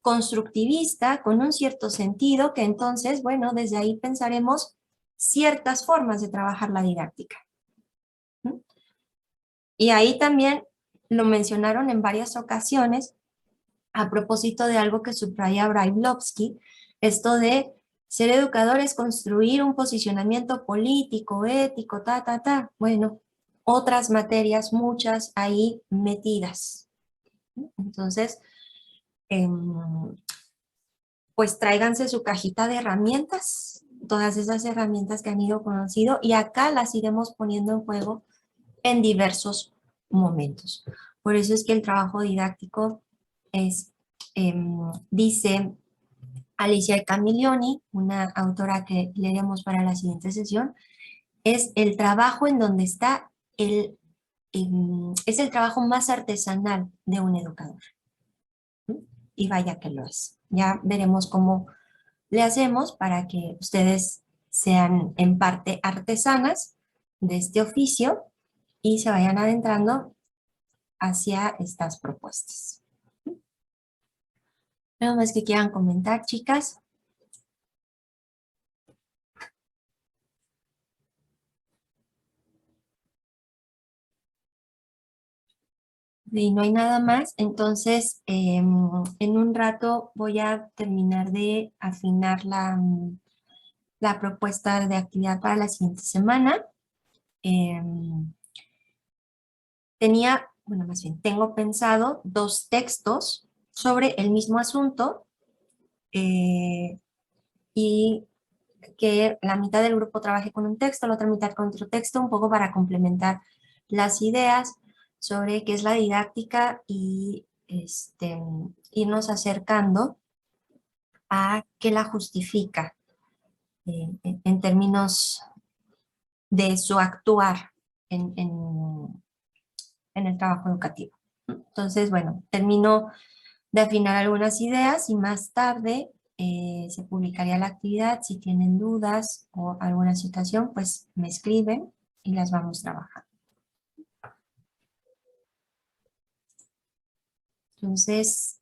constructivista, con un cierto sentido, que entonces, bueno, desde ahí pensaremos ciertas formas de trabajar la didáctica. Y ahí también lo mencionaron en varias ocasiones a propósito de algo que subraya Brailovsky, esto de Ser educador es construir un posicionamiento político, ético, Bueno, otras materias, muchas ahí metidas. Entonces, pues tráiganse su cajita de herramientas, todas esas herramientas que han ido conociendo, y acá las iremos poniendo en juego en diversos momentos. Por eso es que el trabajo didáctico es, dice Alicia Camillioni, una autora que leeremos para la siguiente sesión, es el trabajo en donde está es el trabajo más artesanal de un educador. Y vaya que lo es. Ya veremos cómo le hacemos para que ustedes sean en parte artesanas de este oficio y se vayan adentrando hacia estas propuestas. ¿Algo más que quieran comentar, chicas? Y no hay nada más, entonces en un rato voy a terminar de afinar la propuesta de actividad para la siguiente semana. Tengo pensado 2 textos sobre el mismo asunto y que la mitad del grupo trabaje con un texto, la otra mitad con otro texto, un poco para complementar las ideas sobre qué es la didáctica y irnos acercando a qué la justifica en términos de su actuar en el trabajo educativo. Entonces, bueno, termino de afinar algunas ideas y más tarde se publicaría la actividad. Si tienen dudas o alguna situación, pues me escriben y las vamos trabajando. Entonces,